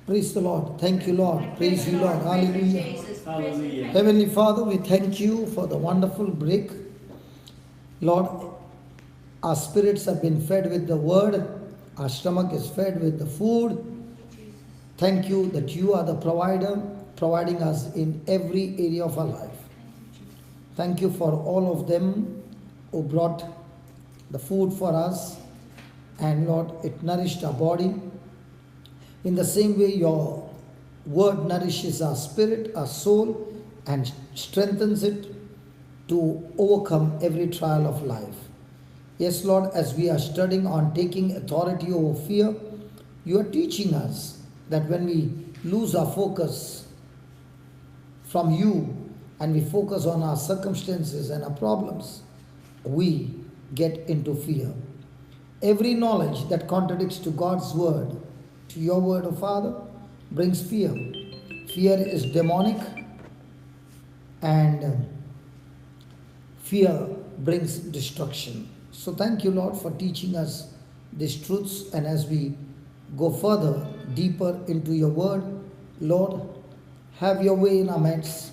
Praise the Lord. Thank you, Lord. Praise you, Lord. Hallelujah. Hallelujah. Heavenly Father, we thank you for the wonderful break. Lord, our spirits have been fed with the word. Our stomach is fed with the food. Thank you that you are the provider, providing us in every area of our life. Thank you for all of them who brought the food for us. And Lord, it nourished our body. In the same way, your word nourishes our spirit, our soul, and strengthens it to overcome every trial of life. Yes, Lord, as we are studying on taking authority over fear, you are teaching us that when we lose our focus from you and we focus on our circumstances and our problems, we get into fear. Every knowledge that contradicts to God's word, to your word, O Father, brings fear. Fear is demonic, and fear brings destruction. So thank you, Lord, for teaching us these truths. And as we go further, deeper into your word, Lord, have your way in our midst.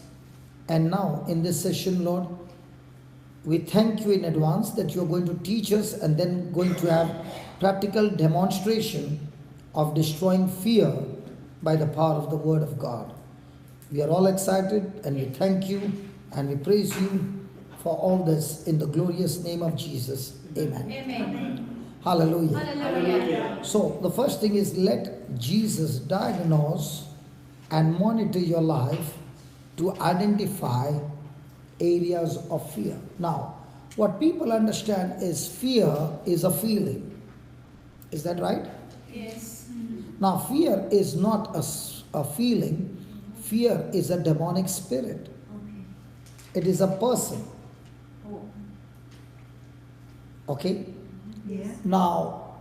And now in this session, Lord, we thank you in advance that you are going to teach us and then going to have practical demonstration of destroying fear by the power of the word of God. We are all excited, and we thank you and we praise you for all this in the glorious name of Jesus. Amen. Amen. Hallelujah. Hallelujah. So the first thing is, let Jesus diagnose and monitor your life to identify areas of fear. Now, what people understand is fear is a feeling. Is that right? Yes. Now, fear is not a feeling. Fear is a demonic spirit. Okay. It is a person. Oh. Okay? Yes. Now,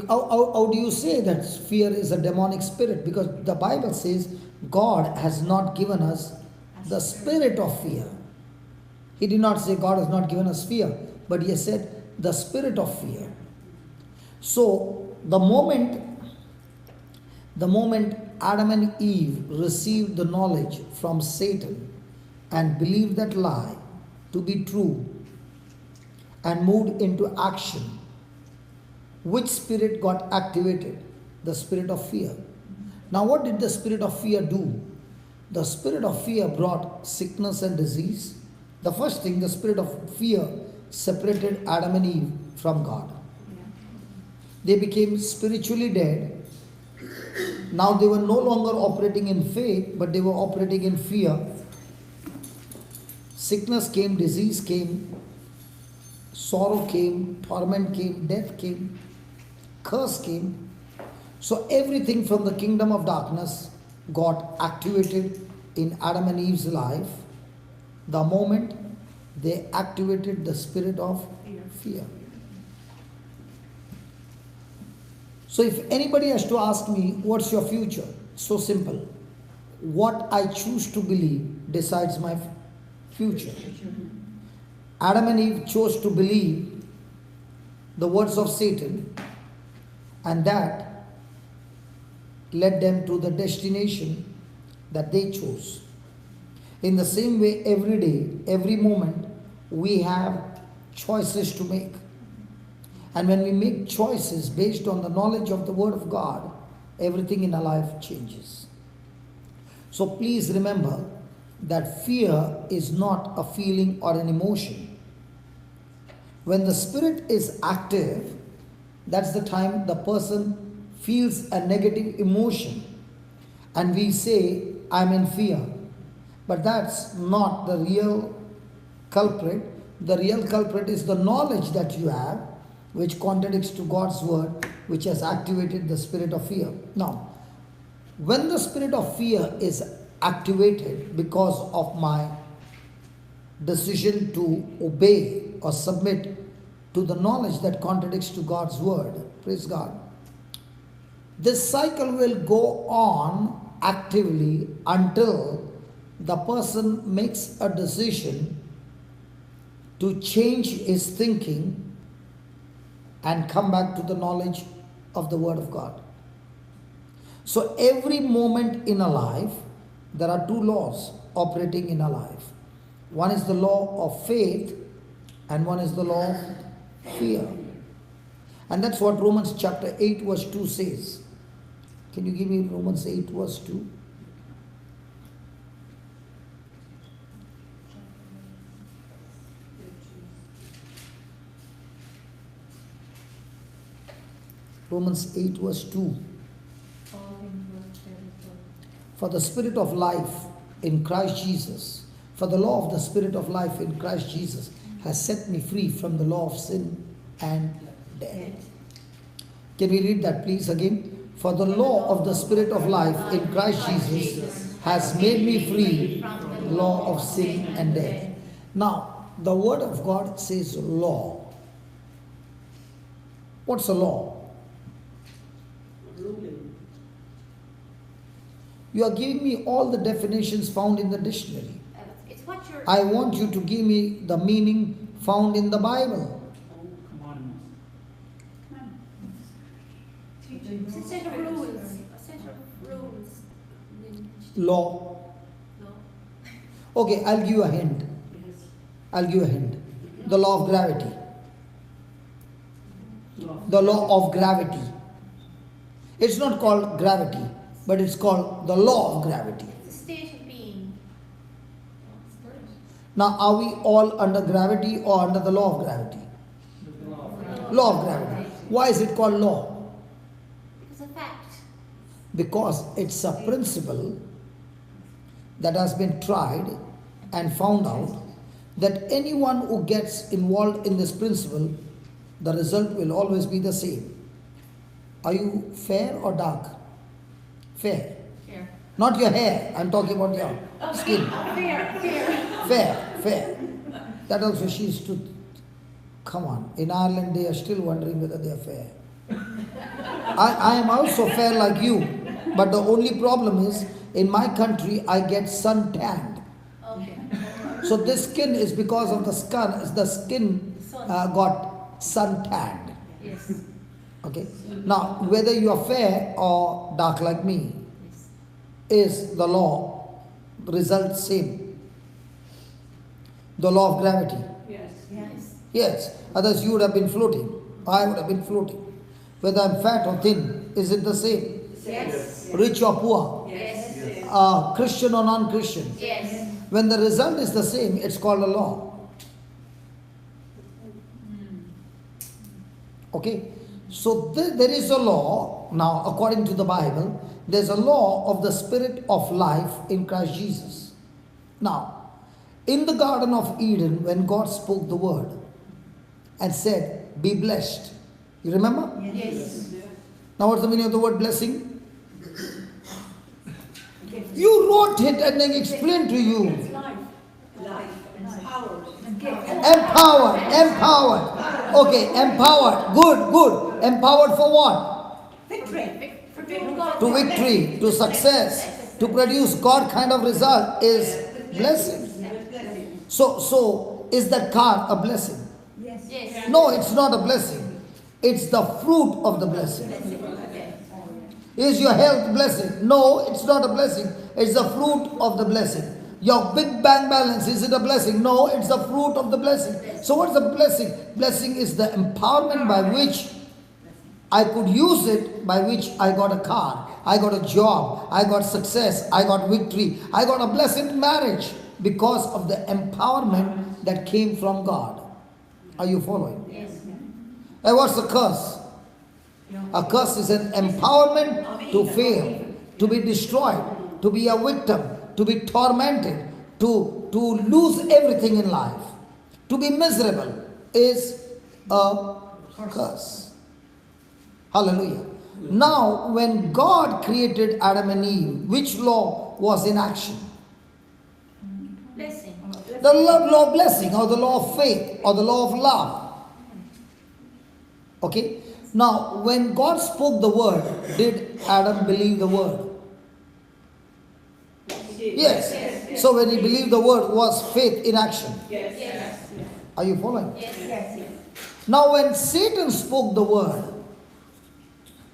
how do you say that fear is a demonic spirit? Because the Bible says God has not given us the spirit of fear. He did not say God has not given us fear, but he has said the spirit of fear. So the moment Adam and Eve received the knowledge from Satan and believed that lie to be true and moved into action, which spirit got activated? The spirit of fear. Now, what did the spirit of fear do? The spirit of fear brought sickness and disease. The first thing, the spirit of fear separated Adam and Eve from God. They became spiritually dead. Now they were no longer operating in faith, but they were operating in fear. Sickness came, disease came, sorrow came, torment came, death came, curse came. So everything from the kingdom of darkness got activated in Adam and Eve's life the moment they activated the spirit of fear. So if anybody has to ask me, what's your future? So simple. What I choose to believe decides my future. Adam and Eve chose to believe the words of Satan, and that led them to the destination that they chose. In the same way, every day, every moment, we have choices to make. And when we make choices based on the knowledge of the Word of God, everything in our life changes. So please remember that fear is not a feeling or an emotion. When the spirit is active, that's the time the person feels a negative emotion and we say, I'm in fear. But that's not the real culprit. The real culprit is the knowledge that you have, which contradicts to God's word, which has activated the spirit of fear. Now, when the spirit of fear is activated because of my decision to obey or submit to the knowledge that contradicts to God's word, praise God, this cycle will go on actively until the person makes a decision to change his thinking and come back to the knowledge of the Word of God. So every moment in a life, there are two laws operating in a life. One is the law of faith and one is the law of fear. And that's what Romans chapter 8 verse 2 says. Can you give me Romans 8 verse 2? Romans 8 verse 2. For the spirit of life in Christ Jesus, for the law of the spirit of life in Christ Jesus has set me free from the law of sin and death. Can we read that please again? For the law of the spirit of life in Christ Jesus has made me free from the law of sin and death. Now, the word of God says law. What's a law? You are giving me all the definitions found in the dictionary. It's what you're. I want you to give me the meaning found in the Bible. It's a set of rules. A set of rules. Law. No. Okay, I'll give you a hint. I'll give you a hint. The law of gravity. The law of gravity. It's not called gravity, but it's called the law of gravity. It's a state of being. Now, are we all under gravity or under the law of gravity? Law of gravity. Why is it called law? It's a fact. Because it's a principle that has been tried and found out that anyone who gets involved in this principle, the result will always be the same. Are you fair or dark? Fair. Fair. Not your hair, I'm talking about your skin. Fair. Fair. Fair. That also she is to, come on, in Ireland they are still wondering whether they are fair. I am also fair like you, but the only problem is, in my country I get sun tanned. Okay. So this skin is because of the skin got sun tanned. Yes. Okay. Now, whether you are fair or dark like me, Yes. is the law, result same. The law of gravity. Yes. Yes, otherwise you would have been floating. I would have been floating. Whether I'm fat or thin, is it the same? Yes. Rich or poor? Yes. Christian or non-Christian? Yes. When the result is the same, it's called a law. Okay? So there is a law, now according to the Bible, there's a law of the spirit of life in Christ Jesus. Now, in the Garden of Eden, when God spoke the word and said, be blessed. You remember? Yes. Now what's the meaning of the word blessing? You wrote it and then explained to you. Empowered. Okay, empowered. Good. Empowered for what? Victory. To victory, to success, to produce God kind of result is blessing. So is that car a blessing? Yes. No, it's not a blessing. It's the fruit of the blessing. Is your health blessing? No, it's not a blessing. It's the fruit of the blessing. Your big bank balance, is it a blessing? No, it's the fruit of the blessing. So what's the blessing? Blessing is the empowerment by which I could use it, by which I got a car, I got a job, I got success, I got victory, I got a blessed marriage because of the empowerment that came from God. Are you following? Yes. And what's the curse? A curse is an empowerment to fail, to be destroyed, to be a victim, to be tormented, to lose everything in life, to be miserable is a curse. Hallelujah. Now, when God created Adam and Eve, which law was in action? Blessing. The law of blessing, or the law of faith, or the law of love. Okay? Now, when God spoke the word, did Adam believe the word? Yes. So when he believed the word, was faith in action? Yes. Are you following? Yes. Now when Satan spoke the word,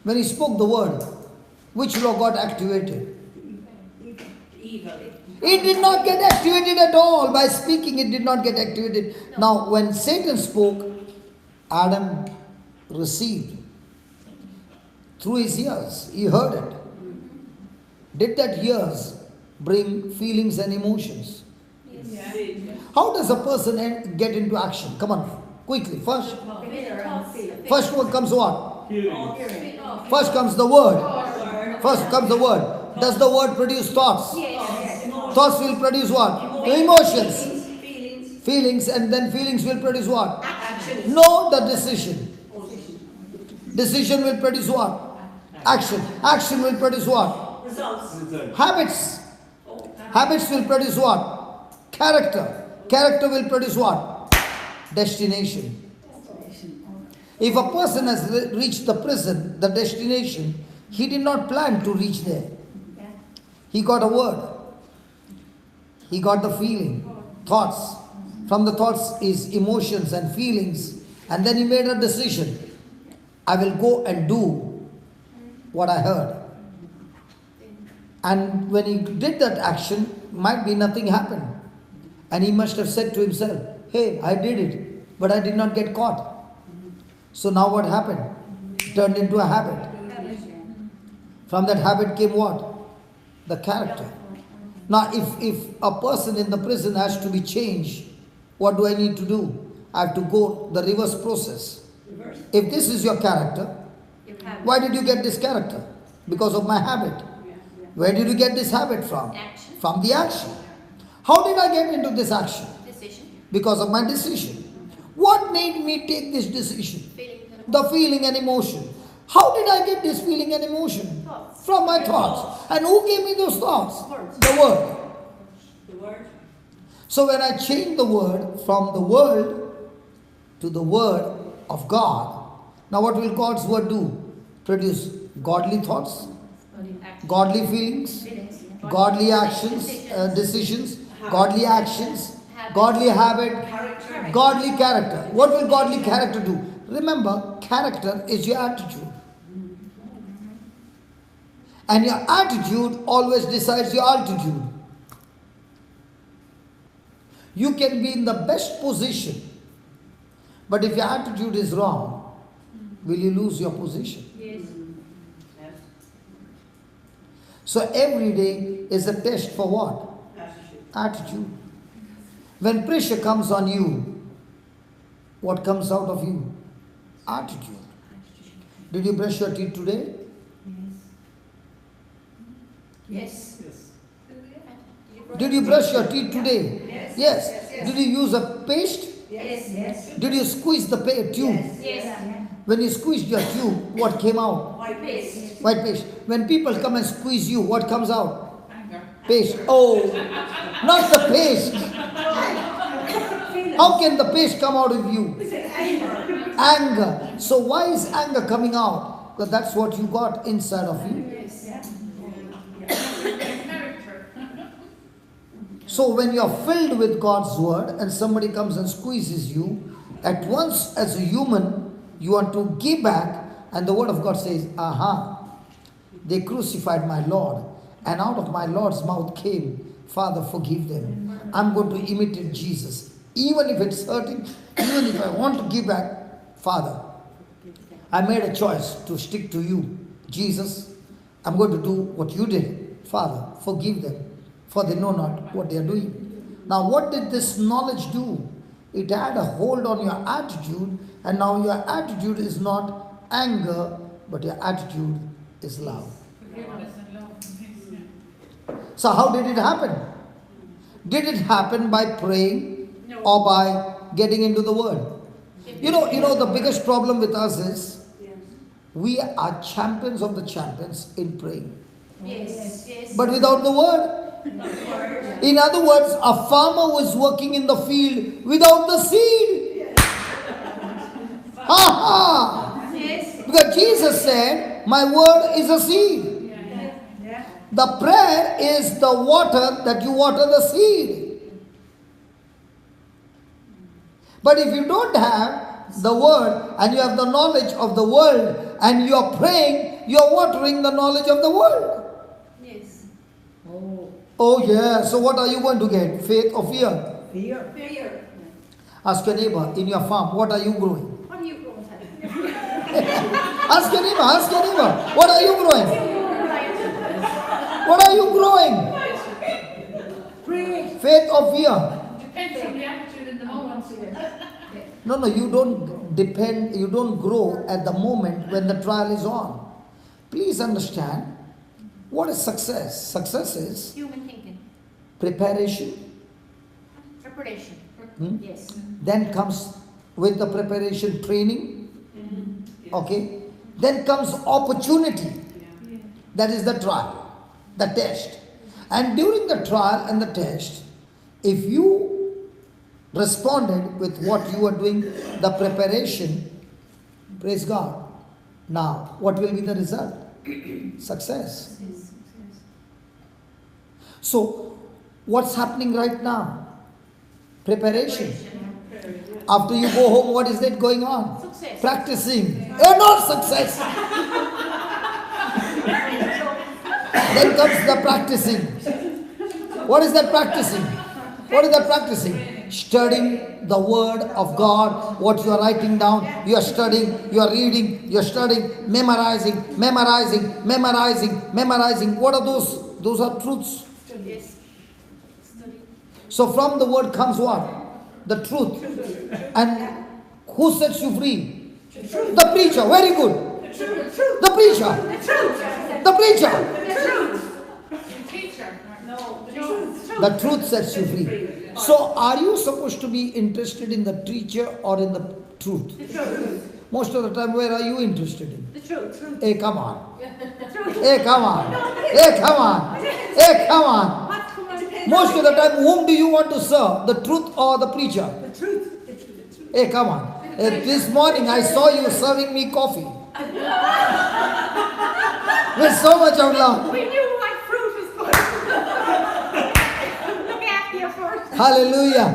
when he spoke the word, Which law got activated? Evil. It did not get activated at all. By speaking, it did not get activated. Now, when Satan spoke, Adam received through his ears. He heard it. Did that ears bring feelings and emotions? Yes. How does a person get into action? Come on, quickly. First word comes what? First comes the word. First comes the word. Does the word produce thoughts? Thoughts will produce what? Emotions. Feelings, and then feelings will produce what? No, the decision. Decision will produce what? Action. Action will produce what? Results. Habits. Habits will produce what? Character. Character will produce what? Destination. If a person has reached the prison, the destination, he did not plan to reach there. He got a word. He got the feeling, thoughts. From the thoughts is emotions and feelings. And then he made a decision. I will go and do what I heard. And when he did that action, might be nothing happened. And he must have said to himself, hey, I did it, but I did not get caught. So now what happened? It turned into a habit. From that habit came what? The character. Now if a person in the prison has to be changed, what do I need to do? I have to go the reverse process. If this is your character, why did you get this character? Because of my habit. Where did you get this habit from? Action. From the action. How did I get into this action? Decision. Because of my decision. What made me take this decision? Feeling. The feeling and emotion. How did I get this feeling and emotion? Thoughts. From my thoughts. And who gave me those thoughts? Words. The word. The word. So when I change the word from the world to the word of God, now what will God's word do? Produce godly thoughts, Action. godly feelings, godly actions, decisions, godly actions, godly habit, Character. godly character. What will godly character do? Remember, character is your attitude. And your attitude always decides your altitude. You can be in the best position, but if your attitude is wrong, will you lose your position? Yes. So every day is a test for what? Attitude. When pressure comes on you, what comes out of you? Attitude. Did you brush your teeth today? Yes. Did you brush your teeth today? Yes. Did you use a paste? Yes. Did you squeeze the tube? Yes. When you squeezed your tube, what came out? White paste. White paste. When people come and squeeze you, what comes out? Paste. Oh, not the paste. How can the paste come out of you? Anger. So why is anger coming out? Because that's what you got inside of you. So when you're filled with God's word and somebody comes and squeezes you, at once as a human, you want to give back, and the word of God says, aha, they crucified my Lord, and out of my Lord's mouth came, Father, forgive them. I'm going to imitate Jesus. Even if it's hurting, even if I want to give back, Father, I made a choice to stick to you. Jesus, I'm going to do what you did. Father, forgive them, for they know not what they are doing. Now, what did this knowledge do? It had a hold on your attitude, and now your attitude is not anger, but your attitude is love. So how did it happen? Did it happen by praying or by getting into the word? You know the biggest problem with us is we are champions of the champions in praying. Yes. Yes. But without the word. In other words, a farmer was working in the field without the seed. Ha ha! Yes. Because Jesus said, my word is a seed. The prayer is the water that you water the seed. But if you don't have the word and you have the knowledge of the world and you are praying you are watering the knowledge of the world. Yes. Oh yeah, so what are you going to get? Faith or fear? Fear. Fear. Ask your neighbor, in your farm, what are you growing? What are you going to Ask your neighbor, what are you growing? What are you growing? Faith or fear? Depends on the attitude in the moment. No, you don't grow at the moment when the trial is on. Please understand, what is success? Success is Human thinking. preparation. Preparation. Yes. Then comes with the preparation training. Okay. Then comes opportunity. That is the trial, the test. And during the trial and the test, if you responded with what you are doing, the preparation, praise God. Now, what will be the result? Success. So, what's happening right now? Preparation. After you go home, what is that going on? Success. Practicing. Not success. Then comes the practicing. What is that practicing? What is that practicing? Studying the word of God, what you are writing down, you are studying, you are reading, you are studying, memorizing. What are those? Those are truths. Yes. So from the word comes what? The truth. And who sets you free? The preacher. Very good. The preacher. The preacher. Teacher. The truth sets you free. So are you supposed to be interested in the teacher or in the truth? Most of the time, where are you interested in? The truth. Hey, come on. Hey, come on. Hey, come on. Hey, come on. Most of the time, whom do you want to serve? The truth or the preacher? The truth. Hey, come on. This morning, I saw you serving me coffee. With so much of love. We knew what fruit was good. Look after you first. Hallelujah.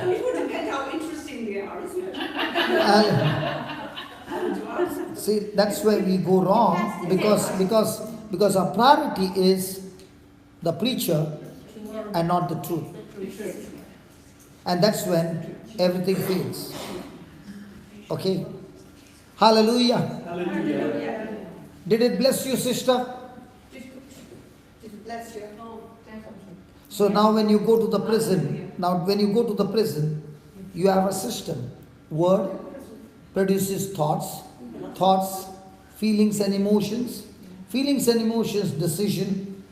It would depend how interesting they are, isn't it? See, that's where we go wrong because our priority is the preacher and not the truth. And that's when everything fails. Okay? Hallelujah. Did it bless you, sister? Bless you. So now when you go to the prison, you have a system. Word produces thoughts, feelings and emotions, decision,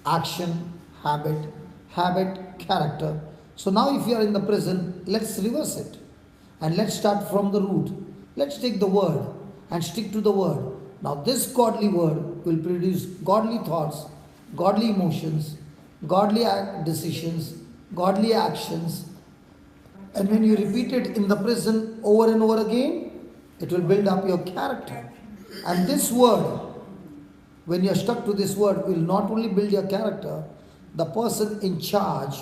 action, habit, character. So now if you are in the prison, let's reverse it. And let's start from the root. Let's take the word and stick to the word. Now this godly word will produce godly thoughts, godly emotions, godly decisions, godly actions. And when you repeat it in the prison over and over again, it will build up your character. And this word, when you are stuck to this word, will not only build your character, the person in charge,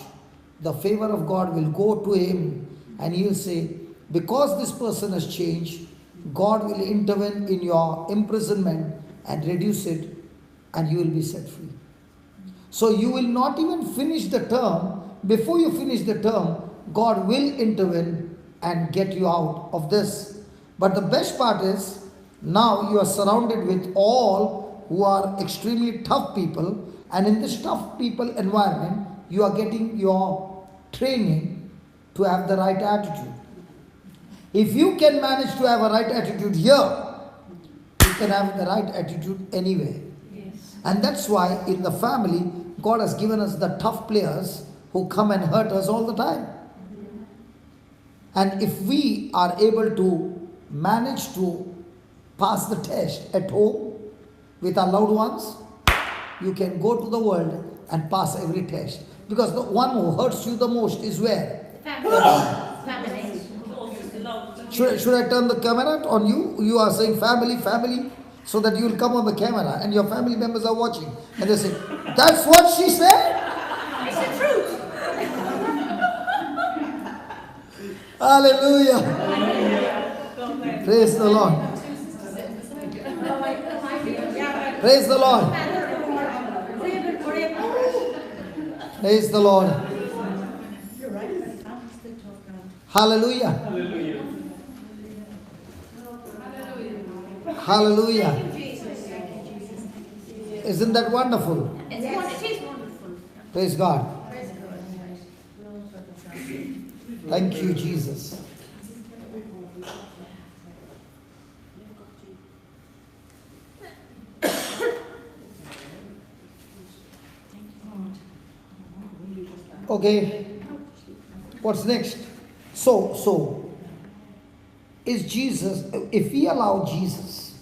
the favor of God will go to him and he will say, because this person has changed, God will intervene in your imprisonment and reduce it, and you will be set free. So you will not even finish the term. Before you finish the term, God will intervene and get you out of this. But the best part is, now you are surrounded with all who are extremely tough people, and in this tough people environment, you are getting your training to have the right attitude. If you can manage to have a right attitude here, you can have the right attitude anywhere. Yes. And that's why in the family, God has given us the tough players who come and hurt us all the time. And if we are able to manage to pass the test at home with our loved ones, you can go to the world and pass every test. Because the one who hurts you the most is where? Family. Should I turn the camera on you? You are saying family, so that you will come on the camera and your family members are watching. And they say, that's what she said? It's the truth. Hallelujah. Praise the Lord. Praise the Lord. Praise the Lord. Hallelujah. Hallelujah. Isn't that wonderful? It is wonderful. Praise God. Praise God. Thank you, Jesus. Okay. What's next? So is Jesus, if we allow Jesus,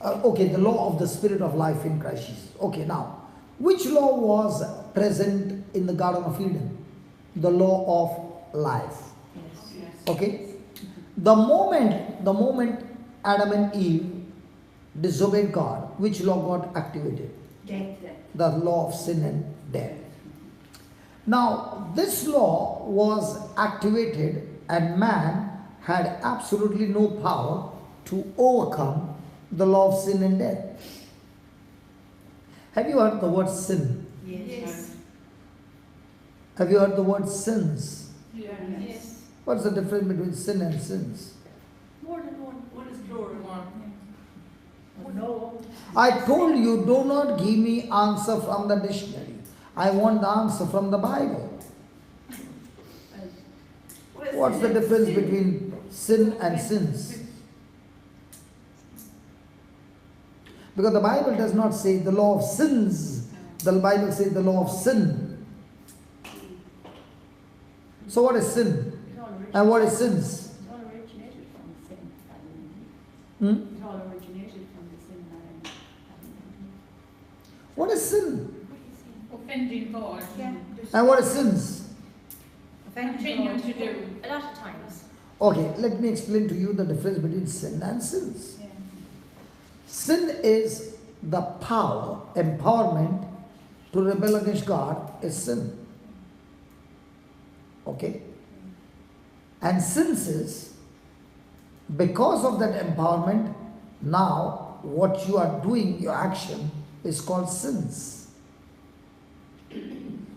okay, the law of the Spirit of life in Christ Jesus. Okay, now, which law was present in the Garden of Eden? The law of life. Okay? The moment Adam and Eve disobeyed God, which law got activated? Death. The law of sin and death. Now, this law was activated and man had absolutely no power to overcome the law of sin and death. Have you heard the word sin? Yes. Have you heard the word sins? Yes. What's the difference between sin and sins? More than one. One is plural. No. I told you, do not give me answer from the dictionary. I want the answer from the Bible. What's the difference between sin and sins? Because the Bible does not say the law of sins. The Bible says the law of sin. So what is sin? And what is sins? It all originated from the sin. Hmm? It all originated from the sin. What is sin? Offending God. Yeah. And what is sins? Continue to do. A lot of times. Okay, let me explain to you the difference between sin and sins. Yeah. Sin is the power, empowerment to rebel against God is sin. Okay? And sins is because of that empowerment, now what you are doing, your action, is called sins.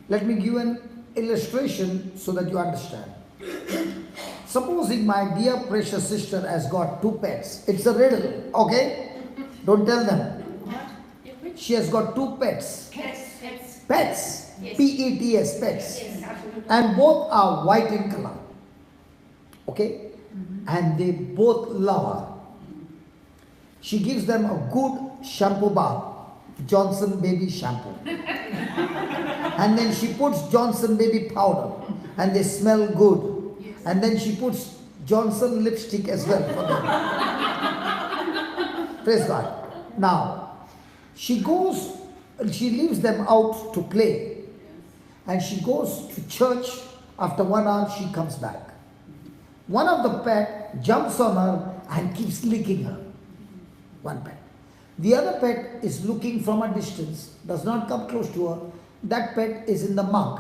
Let me give an illustration so that you understand. Supposing my dear precious sister has got 2 pets. It's a riddle, okay? Don't tell them. What? She has got 2 pets. Pets. Pets. Yes. P-E-T-S, pets. Yes. And both are white in color. Okay? And they both love her. She gives them a good shampoo bath. Johnson baby shampoo. And then she puts Johnson baby powder. And they smell good. Yes. And then she puts Johnson lipstick as well for them. Praise God. Now, she leaves them out to play. And she goes to church. After 1 hour, she comes back. One of the pet jumps on her and keeps licking her. One pet. The other pet is looking from a distance, does not come close to her. That pet is in the mug,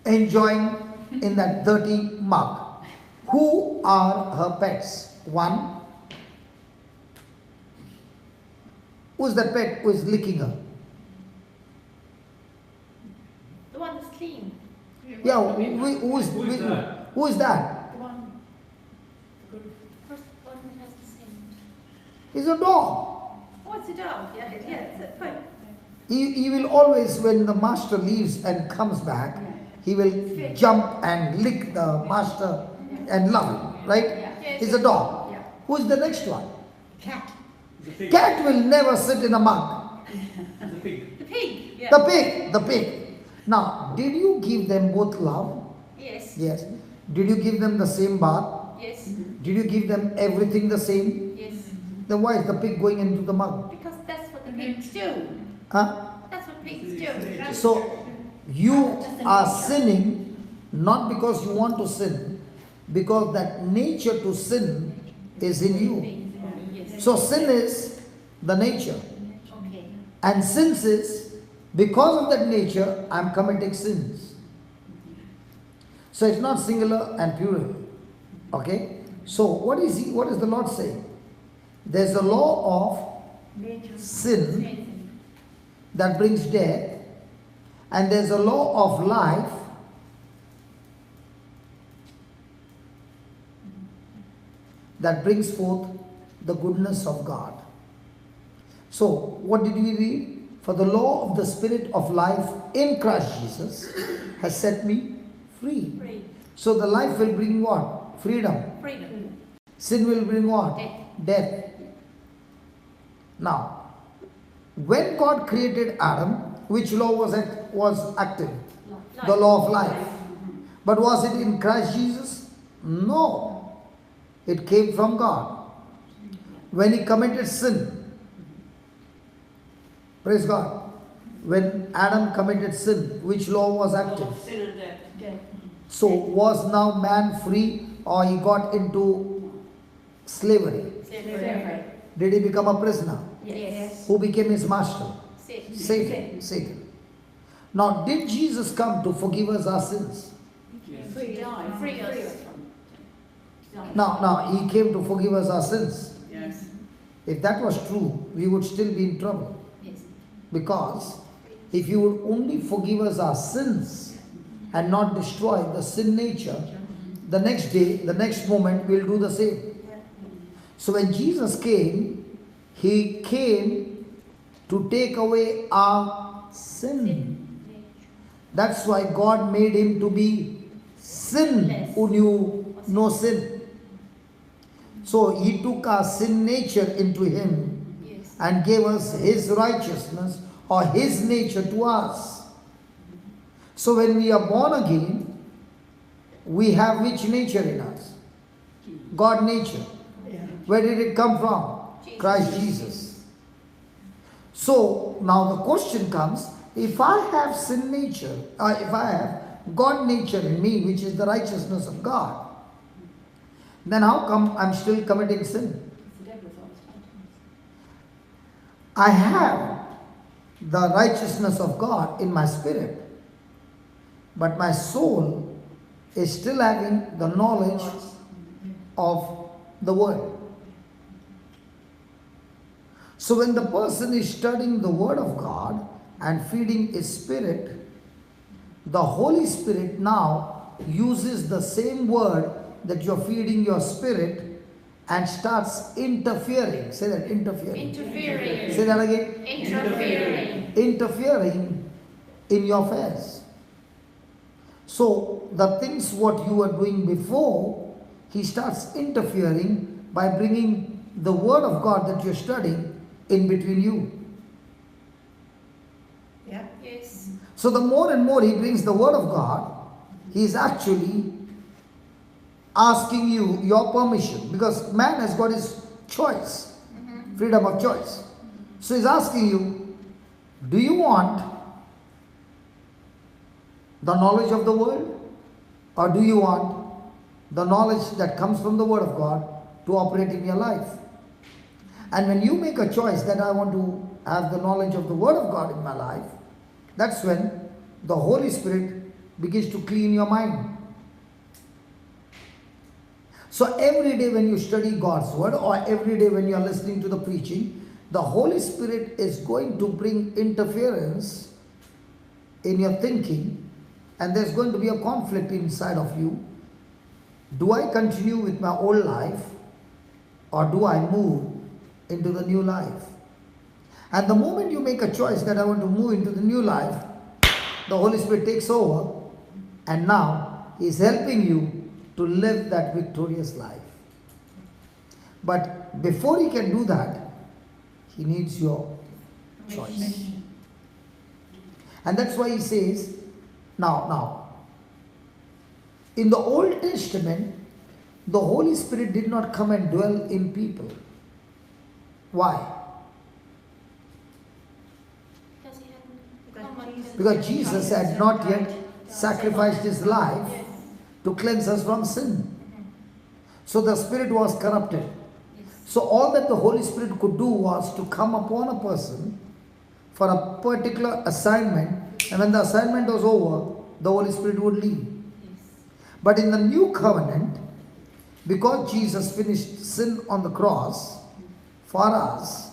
enjoying in that dirty mug. Who are her pets? One. Who's that pet who is licking her? The one that's clean. Yeah, who is that? The one. The first one that has the sin. He's a dog. Oh, it's a dog. Yeah, it's a fine. He will always, when the master leaves and comes back, he will jump and lick the master and love him, right? Yeah. He's a dog. Yeah. Who's the next one? Cat. Cat will never sit in a mug. The pig. Yeah. The pig. Now, did you give them both love? Yes. Yes. Did you give them the same bath? Yes. Did you give them everything the same? Yes. Then why is the pig going into the mug? Because that's what the pigs do. Huh? That's what pigs do. So, you are sinning not because you want to sin, because that nature to sin is in you. Yes. So, sin is the nature. Okay. And sins is, because of that nature, I am committing sins. So, it's not singular and plural. Okay? So, what is the Lord saying? There's a law of Nature. sin Nathan. that brings death, and there's a law of life that brings forth the goodness of God. So, what did we read? For the law of the Spirit of life in Christ Jesus has set me free. Free. So, the life will bring what? Freedom. Freedom. Sin will bring what? Death. Death. Now, when God created Adam, which law was active? The law of life. But was it in Christ Jesus? No. It came from God. When he committed sin, praise God. When Adam committed sin, which law was active? Sin and death. Death. So was now man free, or he got into slavery? Slavery. Did he become a prisoner? Yes. Who became his master? Satan. Satan. Satan. Now, did Jesus come to forgive us our sins? Free. Free us. Now, he came to forgive us our sins. Yes. If that was true, we would still be in trouble. Yes. Because if you would only forgive us our sins and not destroy the sin nature, the next day, the next moment, we'll do the same. So when Jesus came, he came to take away our sin. That's why God made him to be sin who knew no sin. So he took our sin nature into him Yes. and gave us his righteousness or his nature to us. So when we are born again, we have which nature in us? God nature. Where did it come from? Jesus. Christ Jesus. So now the question comes, if I have sin nature, or if I have God nature in me, which is the righteousness of God, then how come I'm still committing sin? I have the righteousness of God in my spirit, but my soul is still having the knowledge of the word. So when the person is studying the word of God and feeding his spirit, the Holy Spirit now uses the same word that you're feeding your spirit and starts interfering. Say that, interfering. Interfering. Say that again. Interfering. Interfering in your affairs. So the things what you were doing before, he starts interfering by bringing the word of God that you're studying in between you. Yeah. Yes. So the more and more he brings the word of God, he is actually asking you your permission, because man has got his choice, freedom of choice. So he's asking you, do you want the knowledge of the world, or do you want the knowledge that comes from the word of God to operate in your life? And when you make a choice that I want to have the knowledge of the word of God in my life, that's when the Holy Spirit begins to clean your mind. So every day when you study God's word, or every day when you are listening to the preaching, the Holy Spirit is going to bring interference in your thinking, and there's going to be a conflict inside of you. Do I continue with my old life, or do I move into the new life? And the moment you make a choice that I want to move into the new life, the Holy Spirit takes over, and now He is helping you to live that victorious life. But before He can do that, He needs your choice. And that's why He says, now, in the Old Testament, the Holy Spirit did not come and dwell in people. Why? Because Jesus had not yet sacrificed His life to cleanse us from sin. So the Spirit was corrupted. So all that the Holy Spirit could do was to come upon a person for a particular assignment, and when the assignment was over, the Holy Spirit would leave. But in the new covenant, because Jesus finished sin on the cross, for us.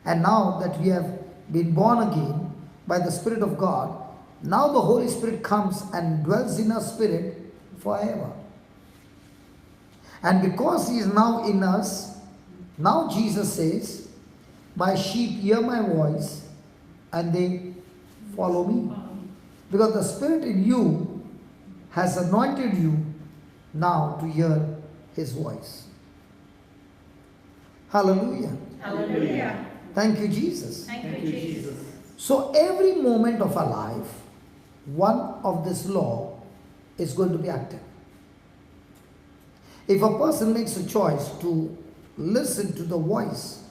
And now that we have been born again by the Spirit of God, now the Holy Spirit comes and dwells in our spirit forever. And because He is now in us, now Jesus says, my sheep hear my voice and they follow me. Because the Spirit in you has anointed you now to hear His voice. Hallelujah. Hallelujah. Thank you, Jesus. Thank you, Jesus. So every moment of our life, one of this law is going to be active. If a person makes a choice to listen to the voice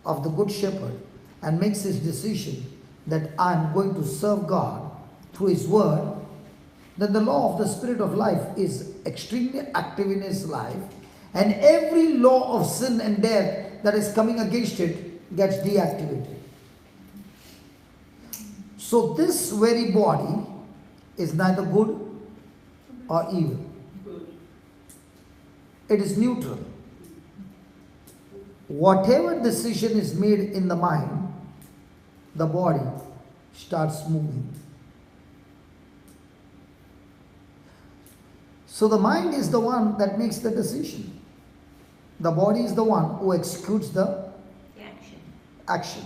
of the Good Shepherd and makes his decision that I'm going to serve God through His Word, then the law of the Spirit of life is extremely active in his life, and every law of sin and death that is coming against it gets deactivated. So this very body is neither good or evil. It is neutral. Whatever decision is made in the mind, the body starts moving. So the mind is the one that makes the decision. The body is the one who executes the action.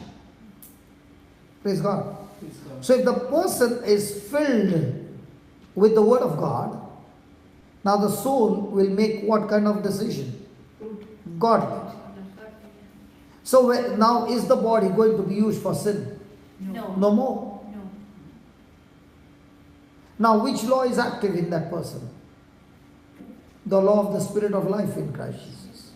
Praise God. So if the person is filled with the Word of God, now the soul will make what kind of decision? Godly. So now is the body going to be used for sin? No. No more. No. Now which law is active in that person? The law of the Spirit of life in Christ Jesus.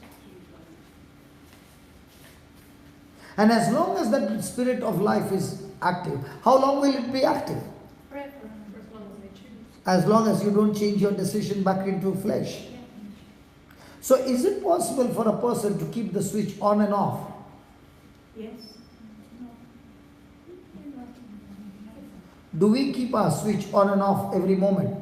And as long as that Spirit of life is active, how long will it be active? Forever. As long as they choose. As long as you don't change your decision back into flesh. So is it possible for a person to keep the switch on and off? Yes. Do we keep our switch on and off every moment?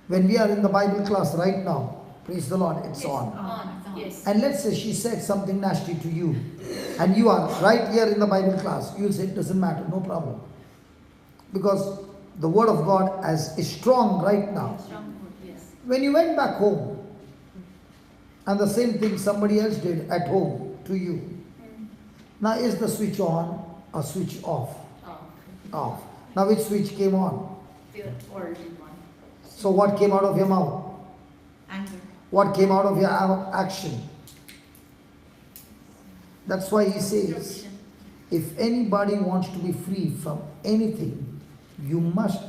When we are in the Bible class right now, praise the Lord, it's on. On. Yes. And let's say she said something nasty to you, and you are right here in the Bible class, you'll say it doesn't matter, no problem. Because the Word of God is strong right now. Yes. When you went back home, and the same thing somebody else did at home to you, now is the switch on or switch off? Off. Now which switch came on? The origin one. So what came out of your mouth? Anger. What came out of your action? That's why he says, if anybody wants to be free from anything, you must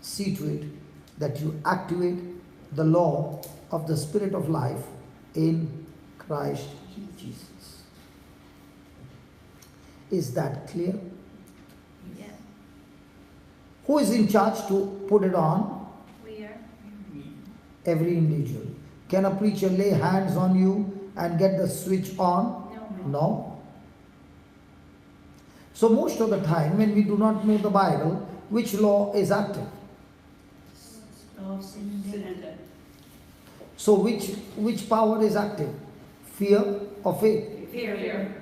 see to it that you activate the law of the Spirit of life in Christ Jesus. Is that clear? Yeah. Who is in charge to put it on? We are. Every individual. Can a preacher lay hands on you and get the switch on? No. No. So most of the time when we do not know the Bible, which law is active? Law of sin and Sin death. and death. So which power is active? Fear or faith? Fear.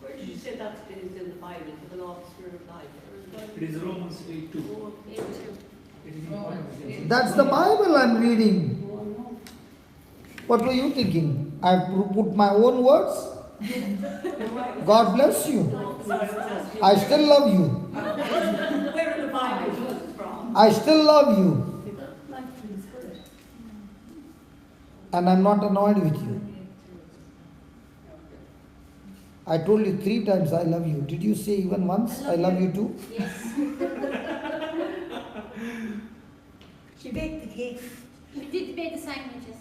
Where did you say that is in the Bible, for the law of the Spirit of life? It is Romans 8:2. It is important. That's the Bible I'm reading. What were you thinking? I've put my own words? God bless you. I still love you. Where in the Bible was it from? I still love you. And I'm not annoyed with you. I told you 3 times I love you. Did you say even once I love you too? Yes. She baked the cake. We did bake the sandwiches.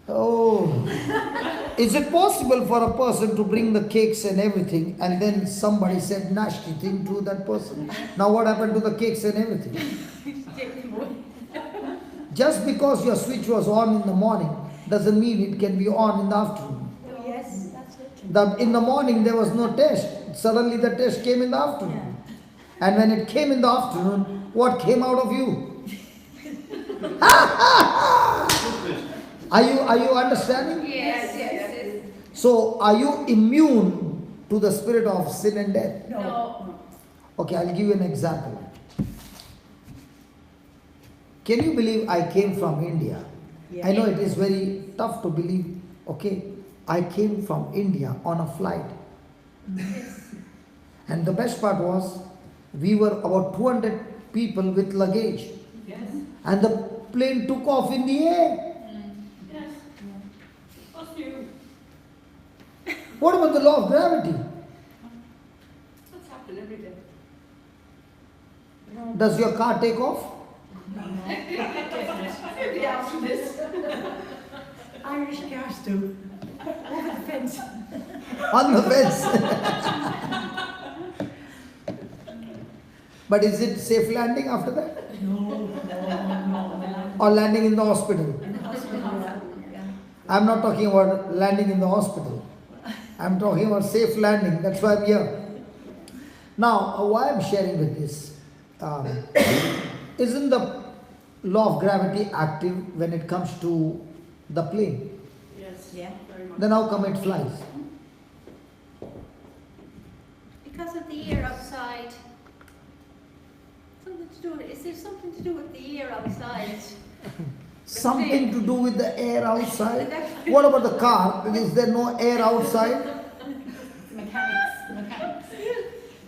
Oh. Is it possible for a person to bring the cakes and everything and then somebody said nasty thing to that person? Now what happened to the cakes and everything? Just because your switch was on in the morning doesn't mean it can be on in the afternoon. Yes, that's it. In the morning there was no test. Suddenly the test came in the afternoon. And when it came in the afternoon, what came out of you? Are you understanding? Yes. So, are you immune to the spirit of sin and death? No. Okay, I'll give you an example. Can you believe I came from India? Yeah. I know it is very tough to believe. Okay, I came from India on a flight. And the best part was, we were about 200 people with luggage. Yes. And the plane took off in the air. Yes. Us you. What about the law of gravity? That's happening every day. Does your car take off? Maybe after this. Irish cars do. Over the fence. On the fence. But is it safe landing after that? No. Or landing in the hospital? In the hospital. Yeah. I'm not talking about landing in the hospital. I'm talking about safe landing. That's why I'm here. Now, why I'm sharing with this? Isn't the law of gravity active when it comes to the plane? Yes. Yeah. Very much. Then how come it flies? Because of the air outside. Something to do with, is there something to do with the air outside? Something to do with the air outside? What about the car? Is there no air outside? Mechanics.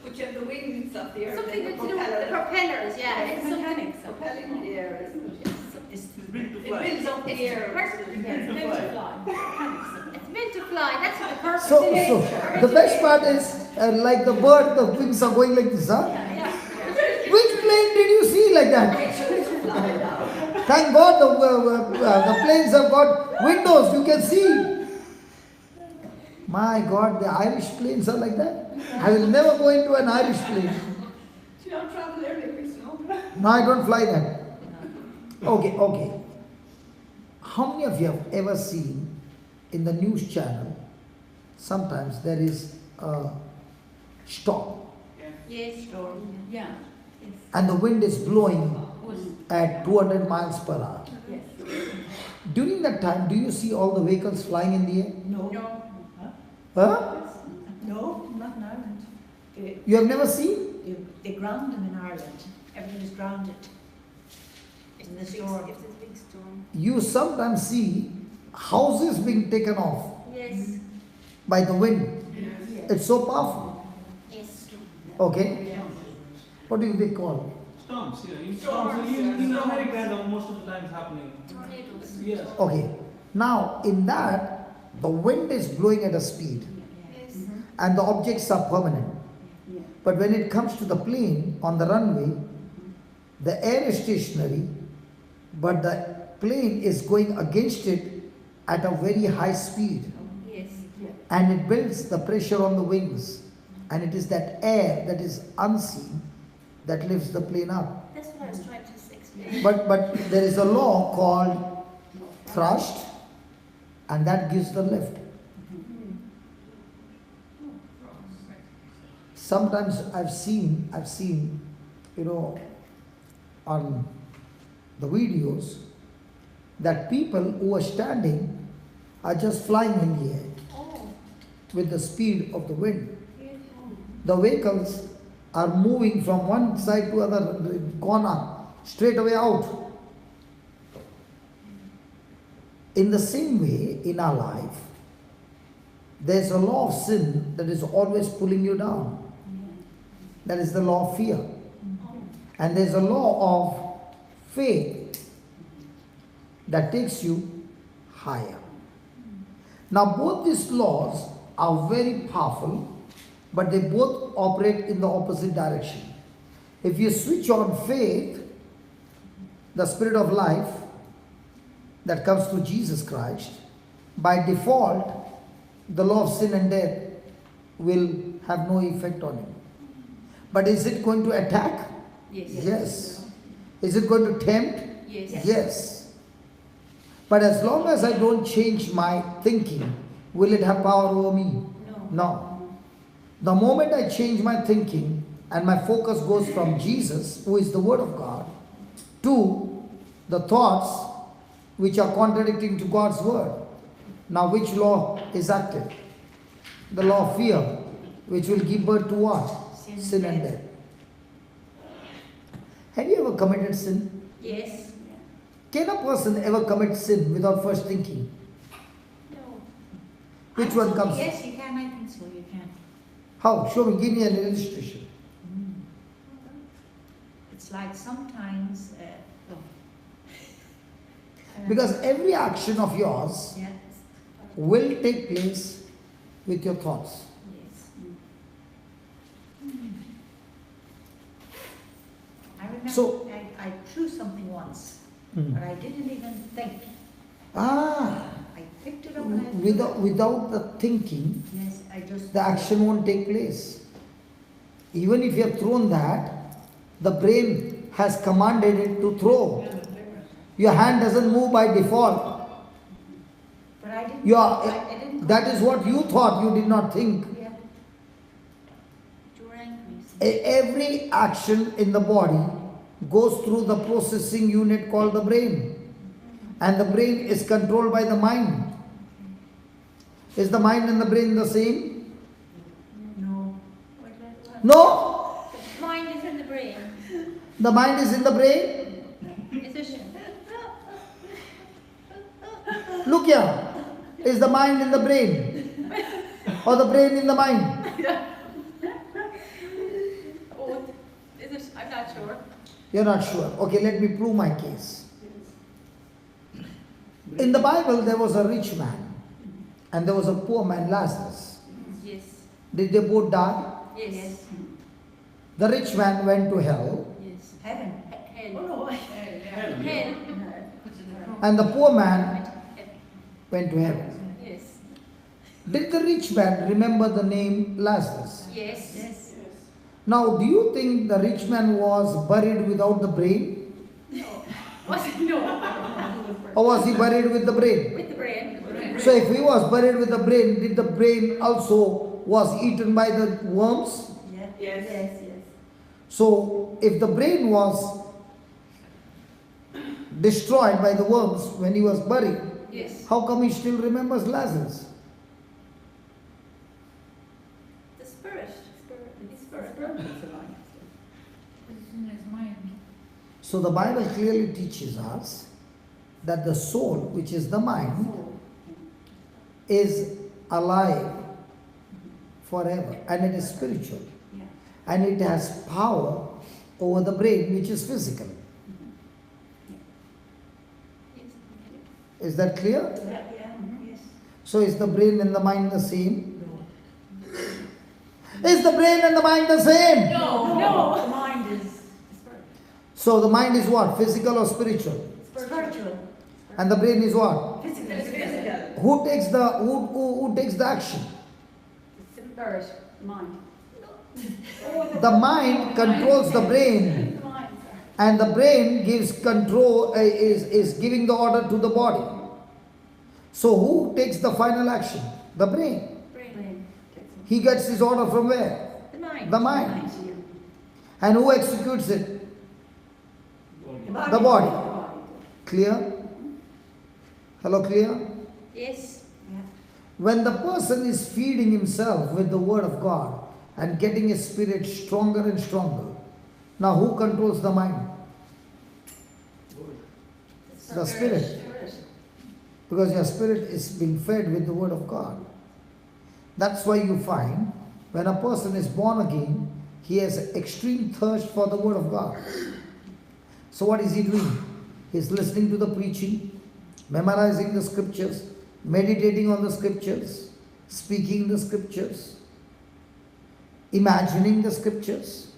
But you have the wings up the air. Something to do with the propellers, yeah. It's It's something. mechanics. Propelling the air, isn't it? It's Built to It fly. builds up the air. it's meant to fly. It's meant to fly, that's what the purpose So, is. the best part is, like the bird, the wings are going like this, huh? Which plane did you see like that? Thank God the planes have got windows, you can see. My God, the Irish planes are like that. I will never go into an Irish plane. You don't travel there, Lewis, no? No, I don't fly that. Okay. How many of you have ever seen in the news channel, sometimes there is a storm Yes. Yeah. and the wind is blowing at 200 miles per hour? Yes. During that time, do you see all the vehicles flying in the air? No. Huh? No, not in Ireland. You have never seen? They ground them in Ireland. Everything is grounded. In the storm. If there's a big storm. You sometimes see houses being taken off Yes. by the wind. It's so powerful. Yes. Okay? What do they call? Storms, yeah. In Storms, storms, yeah, in storms. America, most of the time happening. Tornadoes. Yes. Okay. Now, in that, the wind is blowing at a speed Yes. and the objects are permanent. But when it comes to the plane on the runway, the air is stationary, but the plane is going against it at a very high speed. Yes. And it builds the pressure on the wings. And it is that air that is unseen that lifts the plane up. That's what I was trying to explain. But there is a law called thrust, and that gives the lift. Sometimes I've seen, on the videos that people who are standing are just flying in the air Oh. with the speed of the wind. Beautiful. The vehicles are moving from one side to other, gone up, straight away out. In the same way, in our life, there's a law of sin that is always pulling you down. That is the law of fear. And there's a law of faith that takes you higher. Now, both these laws are very powerful, but they both operate in the opposite direction. If you switch on faith, the spirit of life that comes through Jesus Christ, by default, the law of sin and death will have no effect on him. But is it going to attack? Yes. Yes. Is it going to tempt? Yes. Yes. But as long as I don't change my thinking, will it have power over me? No. No. The moment I change my thinking and my focus goes from Jesus, who is the Word of God, to the thoughts which are contradicting to God's Word, Now which law is active? The law of fear, which will give birth to what? Sin and death. Have you ever committed sin? Yes. Can a person ever commit sin without first thinking? No. Which I one think comes? Yes, you can. I think so. You can. How? Show me, give me an illustration. It's like sometimes. Because every action of yours Yeah. will take place with your thoughts. Yes. I remember So- I threw something once, Hmm. but I didn't even think. Ah, I picked it up and I threw without the thinking, it. Yes, I just. the action won't take place. Even if you have thrown that, the brain has commanded it to throw. Your hand doesn't move by default. But I didn't. You are, I didn't. that is what you thought, you did not think. Yeah. You were angry. Every action in the body goes through the processing unit called the brain. And the brain is controlled by the mind. Is the mind and the brain the same? No. No! The mind is in the brain. The mind is in the brain. Is it? Look here. Is the mind in the brain? Or the brain in the mind? Both. Is it? I'm not sure. You're not sure. Okay, let me prove my case. In the Bible, there was a rich man and there was a poor man, Lazarus. Yes. Did they both die? Yes. The rich man went to hell Yes. Heaven. Hell. Oh no. Hell. and the poor man went to heaven. Yes. Did the rich man remember the name Lazarus? Yes. Yes. Now, do you think the rich man was buried without the brain? Was it? No. Or was he buried with the brain? With the brain. So if he was buried with the brain, did the brain also was eaten by the worms? Yeah. Yes. Yes. Yes. So if the brain was destroyed by the worms when he was buried, Yes. how come he still remembers Lazarus? The spirit. The spirit. It's in his mind. So the Bible clearly teaches us that the soul, which is the mind, is alive forever and it is spiritual. Yeah. And it has power over the brain, which is physical. Yes. Is that clear? Yeah. Yeah. Yes. So is the brain and the mind the same? Is the brain and the mind the same? No. The mind is So the mind is what? Physical or spiritual? spiritual. And the brain is what? Physical. Physical. Who takes the action? The spirit. Mind. The mind controls the brain, The mind. and the brain gives control, is giving the order to the body. So who takes the final action? The brain. Brain. He gets his order from where? The mind. The mind. And who executes it? Body. The body. Clear? Hello, clear? Yes. Yeah. When the person is feeding himself with the word of God and getting his spirit stronger and stronger, now who controls the mind? The spirit. Because your spirit is being fed with the word of God. That's why you find when a person is born again, he has extreme thirst for the word of God. So what is he doing? He's listening to the preaching, memorizing the scriptures, meditating on the scriptures, speaking the scriptures, imagining the scriptures.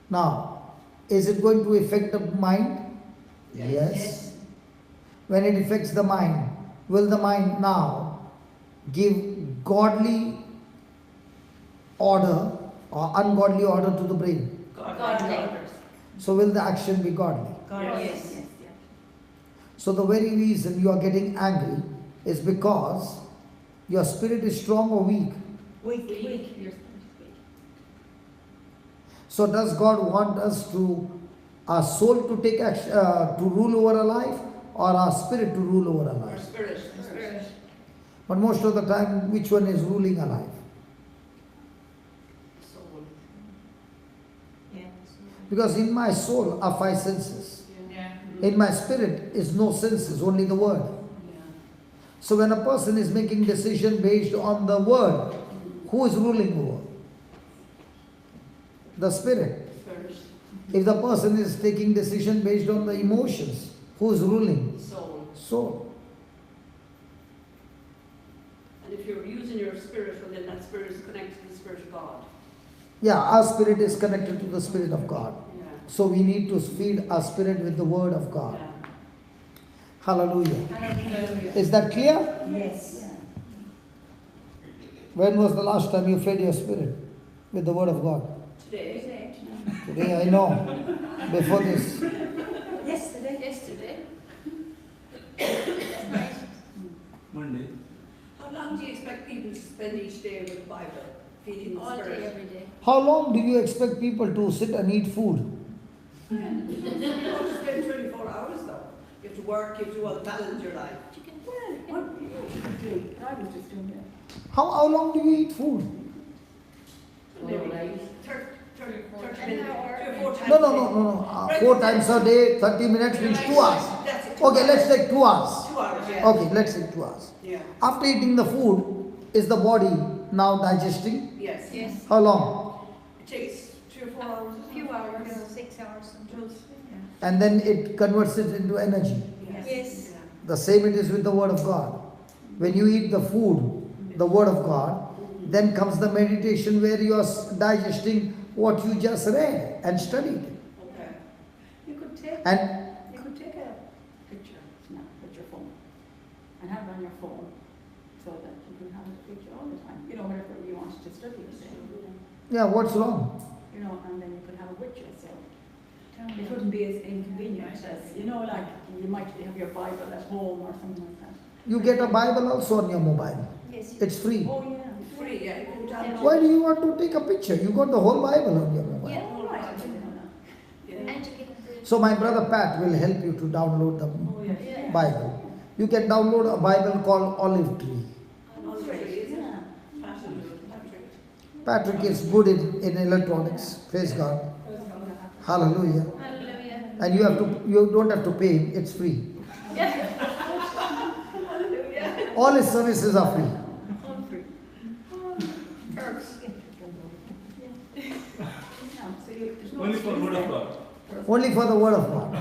Now, is it going to affect the mind? Yes. When it affects the mind, will the mind now give godly order or ungodly order to the brain? Godly. So will the action be godly? God. Yes. Yes. So the very reason you are getting angry is because your spirit is strong or weak. Weak. Weak. Weak. Your spirit is weak. So does God want us to, our soul to take action, to rule over our life, or our spirit to rule over our Our life? spirit. Spirit. But most of the time, which one is ruling our life? Soul. Yeah. Because in my soul are five senses. Yeah. In my spirit is no senses, only the word. Yeah. So when a person is making decision based on the word, who is ruling over? The spirit. First. If the person is taking decision based on the emotions, who is ruling? Soul. Soul. And if you're using your spirit, well then that spirit is connected to the Spirit of God. Yeah, our spirit is connected to the Spirit of God. Yeah. So we need to feed our spirit with the word of God. Yeah. Hallelujah. Hallelujah. Is that clear? Yes. When was the last time you fed your spirit with the word of God? Today. Today, I know. Before this. Yesterday. Yesterday. Monday. How long do you expect people to spend each day with the Bible, feeding the All day, Spirit? every day. How long do you expect people to sit and eat food? You don't spend 24 hours though. You have to work, you have to balance your life. You can, What you do? I was just doing that. How long do you eat food? Maybe 30 An minutes, hour. 3 or 4 times. No. a day. 4 times a day, 30 minutes means 2 hours. That's it, 2 Okay, let's hours. take 2 hours. 2 hours, yeah. Okay, let's take 2 hours. Yeah. After eating the food, is the body now digesting? Yes. yes, How long? It takes 3 or 4 hours. a few hours, 6 hours sometimes. And then it converts it into energy. Yes. Yeah. The same it is with the word of God. When you eat the food, the word of God, then comes the meditation where you are digesting what you just read and studied. Okay. You could take And a picture now with your phone and have it on your phone so that you can have a picture all the time. You know, whatever you want to study, say. yeah, what's wrong? You know, and then you could have it with you. So it wouldn't be as inconvenient as, you know, like you might have your Bible at home or something like that. You get a Bible also on your mobile. Yes, It's free. Oh, yeah. Free, yeah. You can download. Why do you want to take a picture? You got the whole Bible on your mobile. Yeah. Oh, right. I didn't know that. Yeah. and you can So my brother Pat will help you to download the Oh, yeah. Yeah. Bible. You can download a Bible called Olive Tree. Already, is it? Yeah. Patrick. Patrick is good in electronics. Praise God. Hallelujah. hallelujah. And you don't have to pay him. It's free. Hallelujah. All his services are free. Perks. Yeah, so there's no Only for word of God. Only for the word of God.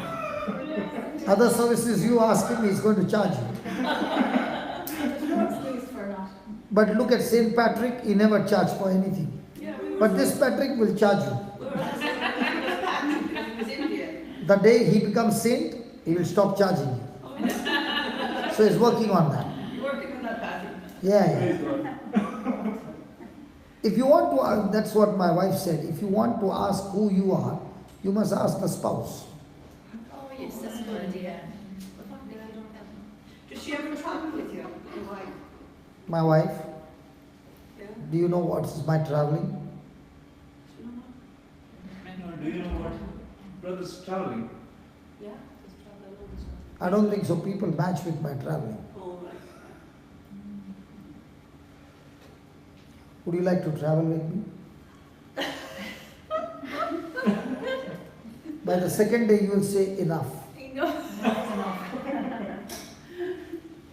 Other services you ask him, he's going to charge you. There's no excuse for not. But look at Saint Patrick, he never charged for anything. Yeah, But this Patrick will charge you. we were Patrick because he was Indian. The day he becomes saint, he will stop charging you. Oh, yeah. So he's working on that. You're working on that, Patrick. Yeah. Praise God. If you want to, that's what my wife said. If you want to ask who you are, you must ask the spouse. Oh, yes, that's a good idea. Does she ever travel with you? Your wife? My wife, Yeah. do you know what is my traveling? Do you know what? Do you know what? Brothers traveling. Yeah. Just travel alone as well. I don't think so. People match with my traveling. Oh, right. Would you like to travel with me? By the second day, you will say enough. Be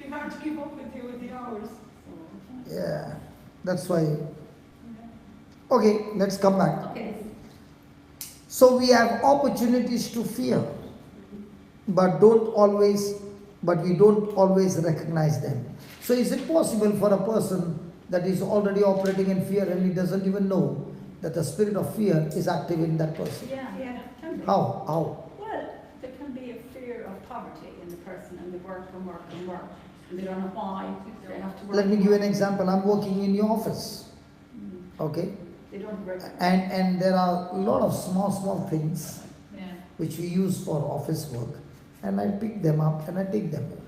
hard to keep up with you with the hours. Yeah, that's why. Okay, let's come back. Okay. So we have opportunities to fear, but we don't always recognize them. So is it possible for a person that is already operating in fear and he doesn't even know that the spirit of fear is active in that person? Yeah. Can be. How? Well, there can be a fear of poverty in the person and they work and work and work. And they don't know why they have to work. Let me give you an example. I'm working in your office, okay? They don't work. And there are a lot of small things Yeah. which we use for office work, and I pick them up and I take them home.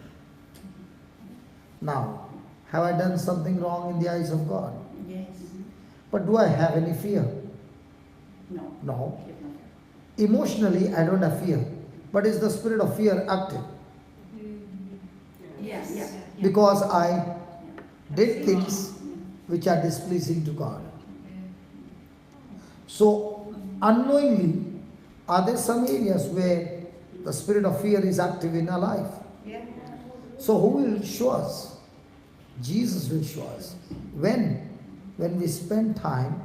Now, have I done something wrong in the eyes of God? Yes. But do I have any fear? No. No. You have no fear. Emotionally, I don't have fear. But is the spirit of fear active? Yes. Yeah. Because I did things which are displeasing to God. So, unknowingly, are there some areas where the spirit of fear is active in our life? Yeah. So, who will show us? Jesus will show us. When? When we spend time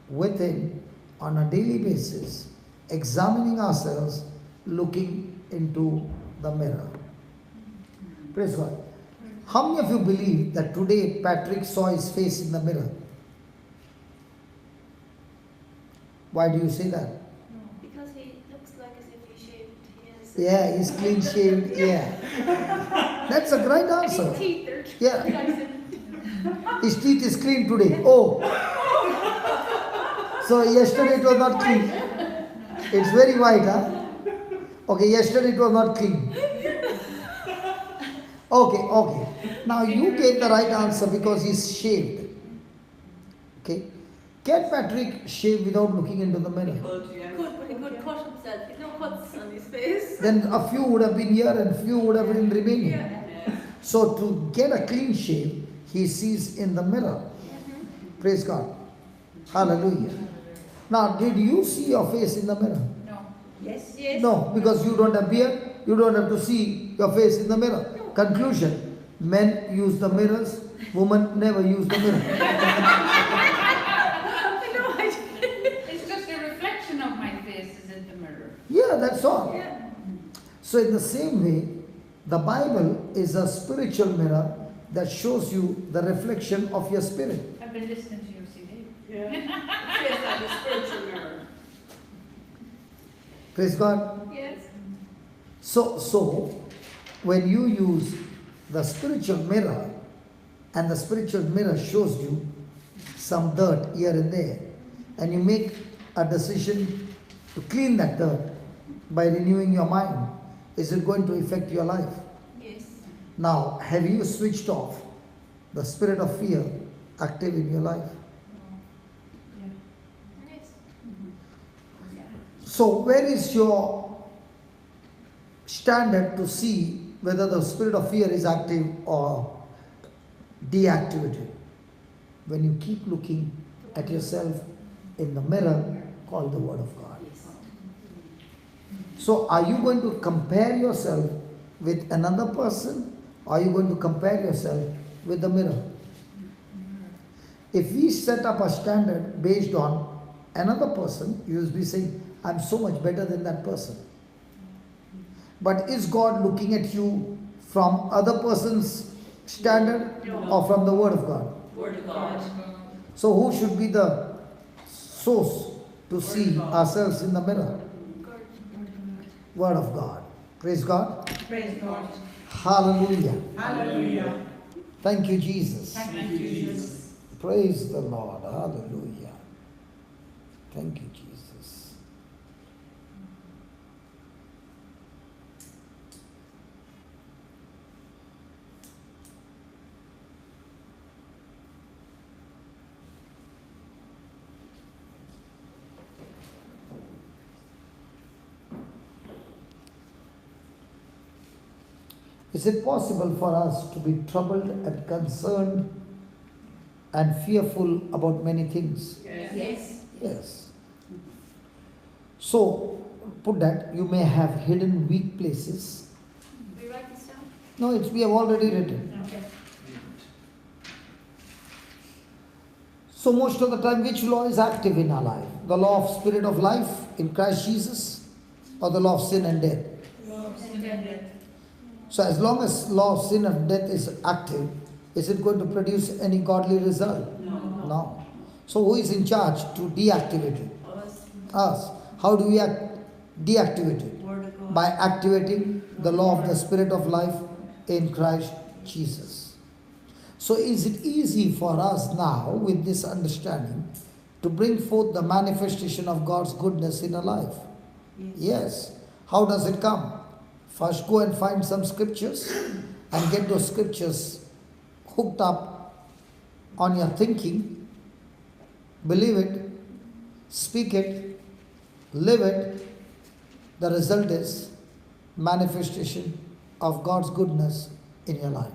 with Him on a daily basis, examining ourselves, looking into the mirror. Praise God. How many of you believe that today Patrick saw his face in the mirror? Why do you say that? Because he looks like as if he shaved his. Yeah, he's clean shaved. Yeah. That's a great answer. His teeth are Yeah. nice. His teeth is clean today. Oh. So yesterday it was not clean. It's very white, huh? Okay, yesterday it was not clean. Okay. Now you gave the right answer because he's shaved. Okay. Can Patrick shave without looking into the mirror? Good, yeah. Good, but he could cut himself. He's no cuts on his face. Then a few would have been here and few would have been remaining. Yeah. So to get a clean shave, he sees in the mirror. Praise God. Hallelujah. Now, did you see your face in the mirror? No. Yes. Yes. No, because you don't have beard, you don't have to see your face in the mirror. Conclusion, men use the mirrors, women never use the mirror. It's just a reflection of my face is in the mirror. Yeah, that's all. Yeah. So in the same way, the Bible is a spiritual mirror that shows you the reflection of your spirit. I've been listening to your CD. Yeah. It feels like a spiritual mirror. Praise God. Yes. So when you use the spiritual mirror, and the spiritual mirror shows you some dirt here and there, and you make a decision to clean that dirt by renewing your mind, is it going to affect your life? Yes. Now, have you switched off the spirit of fear active in your life? Yes. So, where is your standard to see whether the spirit of fear is active or deactivated? When you keep looking at yourself in the mirror called the Word of God. So, are you going to compare yourself with another person, or are you going to compare yourself with the mirror? If we set up a standard based on another person, you will be saying, I'm so much better than that person. But is God looking at you from other person's standard or from the Word of God? Word of God. So who should be the source to see ourselves in the mirror? Word of God. Praise God. Praise God. Hallelujah. Hallelujah. Thank you, Jesus. Thank you, Jesus. Praise the Lord. Hallelujah. Thank you, Jesus. Is it possible for us to be troubled and concerned and fearful about many things? Yes. Yes. So, put that, you may have hidden weak places. We write this down? No, we have already written. Okay. So, most of the time, which law is active in our life? The law of spirit of life in Christ Jesus, or the law of sin and death? So, as long as law of sin and death is active, is it going to produce any godly result? No. So, who is in charge to deactivate it? Us. How do we deactivate it? By activating the law of the spirit of life in Christ Jesus. So, is it easy for us now, with this understanding, to bring forth the manifestation of God's goodness in our life? Yes. How does it come? First, go and find some scriptures and get those scriptures hooked up on your thinking. Believe it, speak it, live it. The result is manifestation of God's goodness in your life.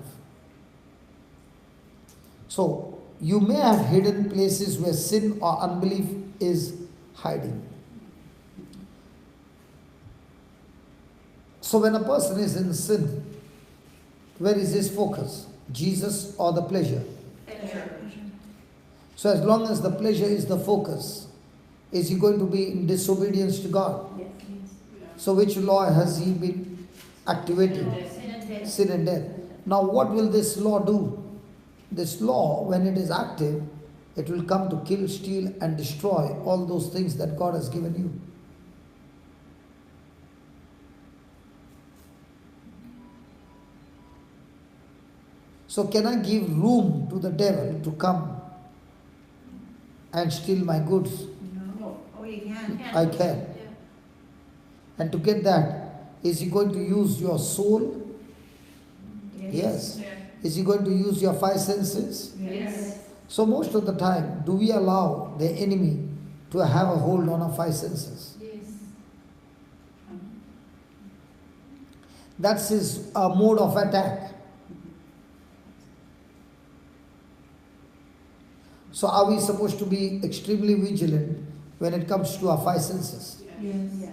So, you may have hidden places where sin or unbelief is hiding. So, when a person is in sin, where is his focus? Jesus or the pleasure? So, as long as the pleasure is the focus, is he going to be in disobedience to God? Yes. So, which law has he been activating? Sin and death. Sin and death. Now, what will this law do? This law, when it is active, it will come to kill, steal, and destroy all those things that God has given you. So, can I give room to the devil to come and steal my goods? No. Oh, you can. I can. Yeah. And to get that, is he going to use your soul? Yes. Is he going to use your five senses? Yes. So most of the time, do we allow the enemy to have a hold on our five senses? Yes. That's his mode of attack. So are we supposed to be extremely vigilant when it comes to our five senses? Yes. Yeah.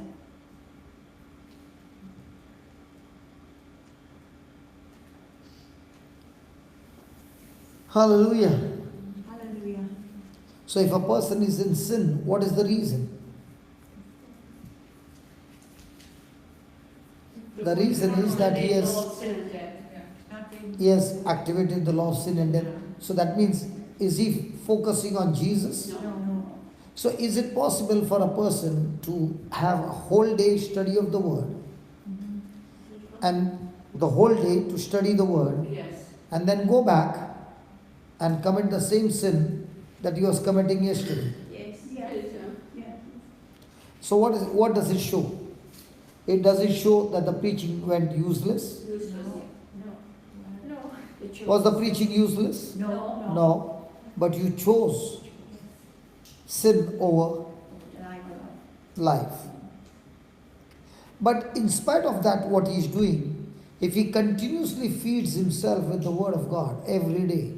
Hallelujah. Hallelujah. So if a person is in sin, what is the reason? The reason is that he has activated the law of sin and death. So that means, is he focusing on Jesus? No. So is it possible for a person to have a whole day study of the word and the whole day to study the word Yes. and then go back and commit the same sin that he was committing yesterday? Yes. Yeah. So what does it show? It doesn't show that the preaching went useless. No. Was the preaching useless? No. No. But you chose sin over life. But in spite of that, what he is doing, if he continuously feeds himself with the word of God every day,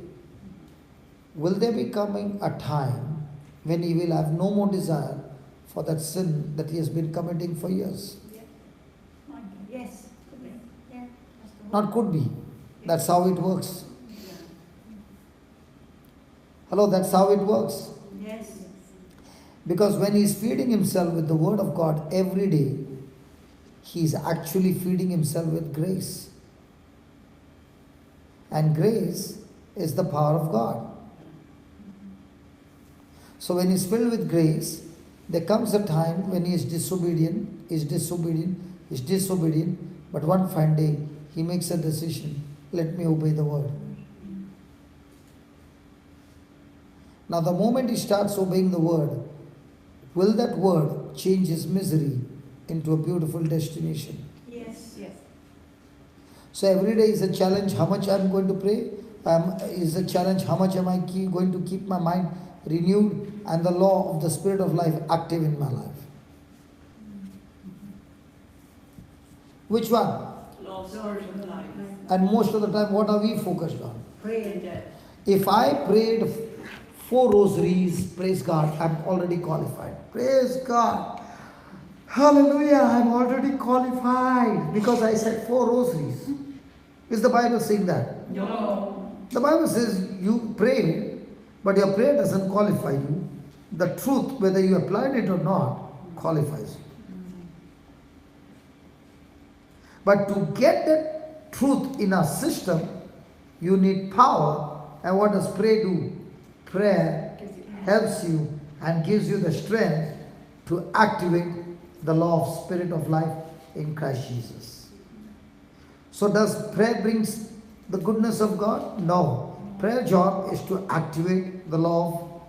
will there be coming a time when he will have no more desire for that sin that he has been committing for years? Yes. Yeah. Not could be. That's how it works. Hello, that's how it works. Yes. Because when he is feeding himself with the word of God every day, he is actually feeding himself with grace. And grace is the power of God. So when he is filled with grace, there comes a time when he is disobedient, but one fine day he makes a decision, let me obey the word. Now the moment he starts obeying the word, will that word change his misery into a beautiful destination? Yes. Yes. So every day is a challenge how much I am going to pray, is a challenge how much am I going to keep my mind renewed and the law of the Spirit of life active in my life. Which one? Law of Spirit of life. And most of the time, what are we focused on? Pray. And death. If I prayed 4 rosaries, praise God, I'm already qualified. Praise God. Hallelujah, I'm already qualified because I said 4 rosaries. Is the Bible saying that? No. The Bible says you prayed, but your prayer doesn't qualify you. The truth, whether you applied it or not, qualifies you. But to get that truth in our system, you need power. And what does prayer do? Prayer helps you and gives you the strength to activate the law of Spirit of life in Christ Jesus. So does prayer brings the goodness of God? No. Prayer job is to activate the law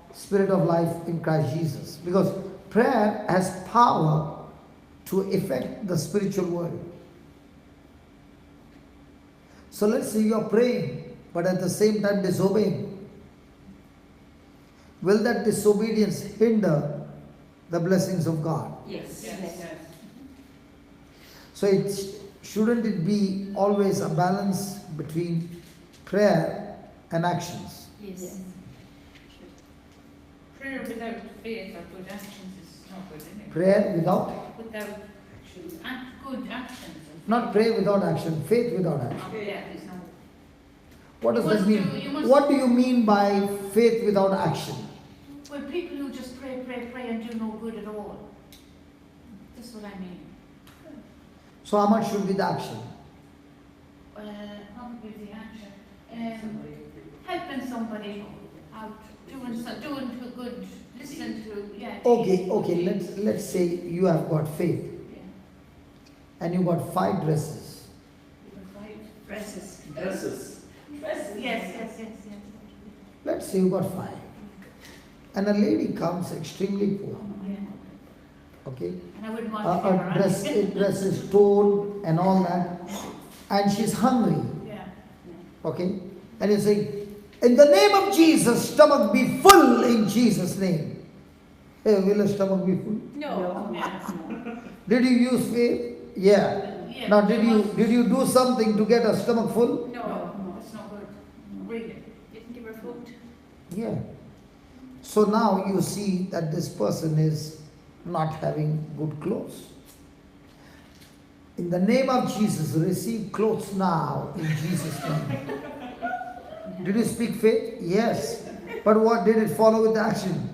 of Spirit of life in Christ Jesus. Because prayer has power to affect the spiritual world. So let's say you are praying, but at the same time disobeying. Will that disobedience hinder the blessings of God? Yes. So shouldn't it be always a balance between prayer and actions? Yes. Prayer without faith or good actions is not good, isn't it? Prayer without, Without actions, good actions. not pray without action, faith without action. Yeah, there's no. What does You that must mean? do- you must- What do you mean by faith without action? Well, people who just pray and do no good at all. That's what I mean. So how much should be the action? Probably the action. Helping somebody out, doing too good, listen to, yeah. Okay, let's say you have got faith Yeah. and you got 5 dresses. Dresses. Dresses. Yes. Let's say you got 5. And a lady comes extremely poor. Yeah. Okay? And I wouldn't want to give her Her dress is torn and all that. And she's hungry. Yeah. Okay? And you say, in the name of Jesus, stomach be full in Jesus' name. Hey, will a stomach be full? No. Yeah. Did you use faith? Yeah. Yeah. Now did you do something to get a stomach full? No, it's not good. Really. Didn't give her food. Yeah. So now you see that this person is not having good clothes. In the name of Jesus, receive clothes now in Jesus' name. Did you speak faith? Yes. But what did it follow with the action?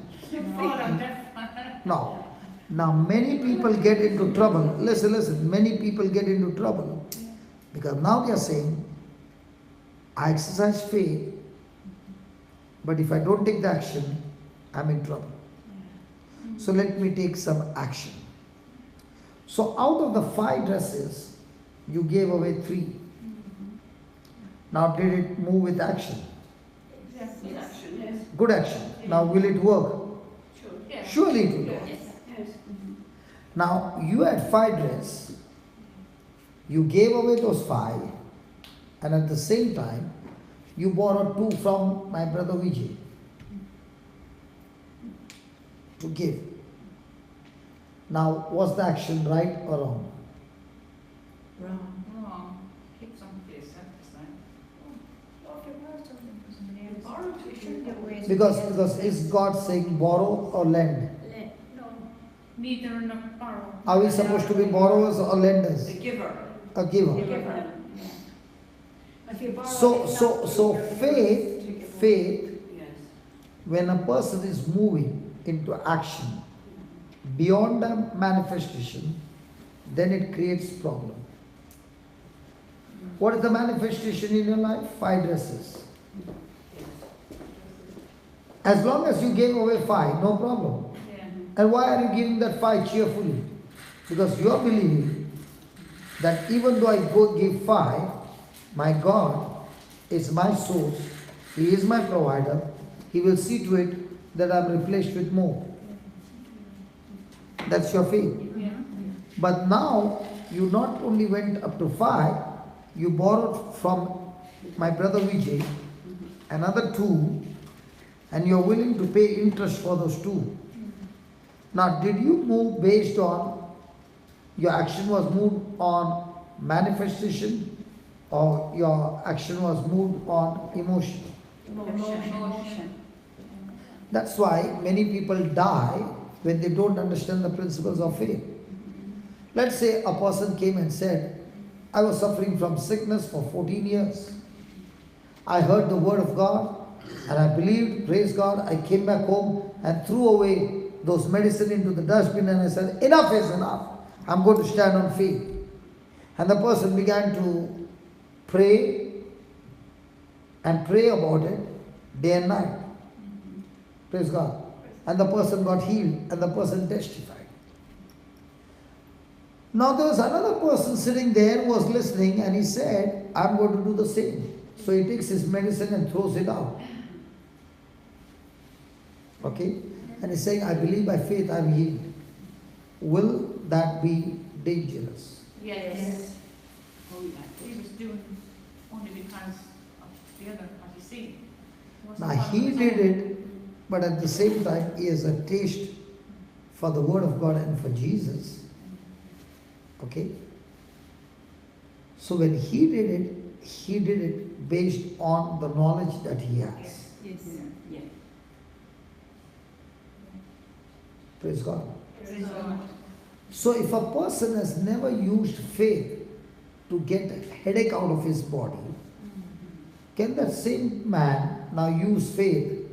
No. Now many people get into trouble. Listen. Many people get into trouble because now they are saying, I exercise faith, but if I don't take the action, I'm in trouble. So let me take some action. So out of the 5 dresses, you gave away 3. Now did it move with action? Yes. Action, yes. Good action. Now will it work? Sure. Yeah. Surely it will work. Yes. Yes. Now you had 5 dresses, you gave away those 5, and at the same time, you borrowed 2 from my brother Vijay to give. Now, was the action right or wrong? Wrong. Keep someplace satisfied. Borrowed, you shouldn't have wasted. Because is God saying borrow or lend? No. Neither not borrow. Are we supposed to be borrowers or lenders? The giver. A giver. If you borrow So faith, Yes. when a person is moving into action beyond the manifestation, then it creates problem. What is the manifestation in your life? 5 dresses. As long as you gave away 5, no problem. Yeah. And why are you giving that 5 cheerfully? Because you are believing that even though I go give 5, my God is my source, He is my provider, He will see to it that I am replaced with more. That's your faith. Yeah. But now you not only went up to 5, you borrowed from my brother Vijay another 2, and you are willing to pay interest for those 2. Now, did you move based on, your action was moved on manifestation, or your action was moved on emotion? Emotion. That's why many people die when they don't understand the principles of faith. Let's say a person came and said, I was suffering from sickness for 14 years. I heard the word of God and I believed, praise God. I came back home and threw away those medicine into the dustbin and I said, enough is enough. I'm going to stand on faith. And the person began to pray and pray about it day and night. Praise God. And the person got healed and the person testified. Now there was another person sitting there who was listening and he said, I'm going to do the same. So he takes his medicine and throws it out. Okay? And he's saying, I believe by faith I'm healed. Will that be dangerous? Yes. Oh, yeah. He was doing only because of the other, what you see. Now he did it, but at the same time he has a taste for the word of God and for Jesus. Okay? So when he did it based on the knowledge that he has. Yes. Yeah. Praise God. Praise God. So if a person has never used faith to get a headache out of his body, can that same man now use faith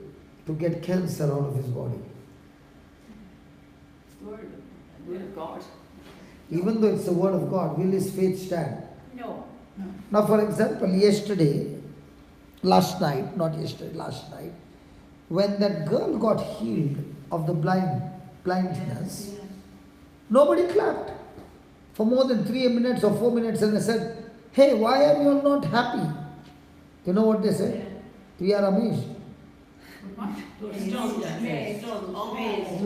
to get cancer out of his body? Word of God. Even though it's the word of God, will his faith stand? No. Now, for example, last night, when that girl got healed of the blindness, nobody clapped for more than 3 minutes or 4 minutes, and they said, "Hey, why are you all not happy?" You know what they said? "We are amazed." What? Stunned. Amazed. Stunned. Amazed.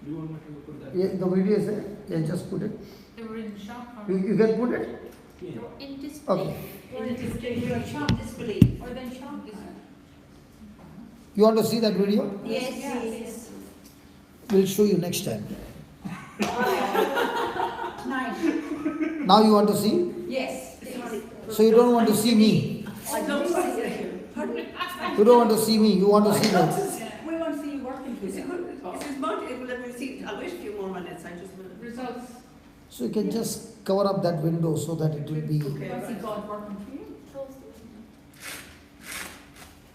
Do you want me to put that? Yeah, the video is there. Yeah, just put it. They were in shock. Or You can put it. Yeah. In disbelief. Okay. Or in disbelief. Disbelief. Or then shock. You want to see that video? Yes. Yes. We'll show you next time. Nice. Now you want to see? Yes. So you don't want to see me. I don't see it. You don't want to see me. You want to see them. We want to see you working Is it together. good? Is it much? Let me see. I'll wait a few more minutes. I just will. results. So you can just cover up that window so that it will be. Okay. Want to see God working for you. Close the window.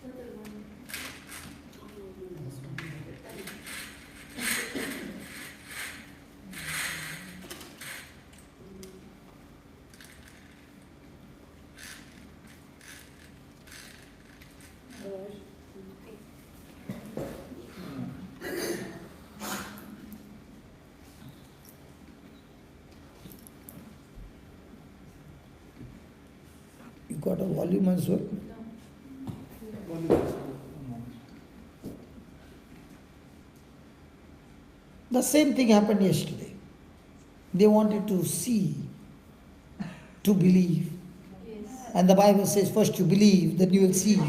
Another one. You got a volume as well? The same thing happened yesterday. They wanted to see, to believe. Yes. And the Bible says, first you believe, then you will see.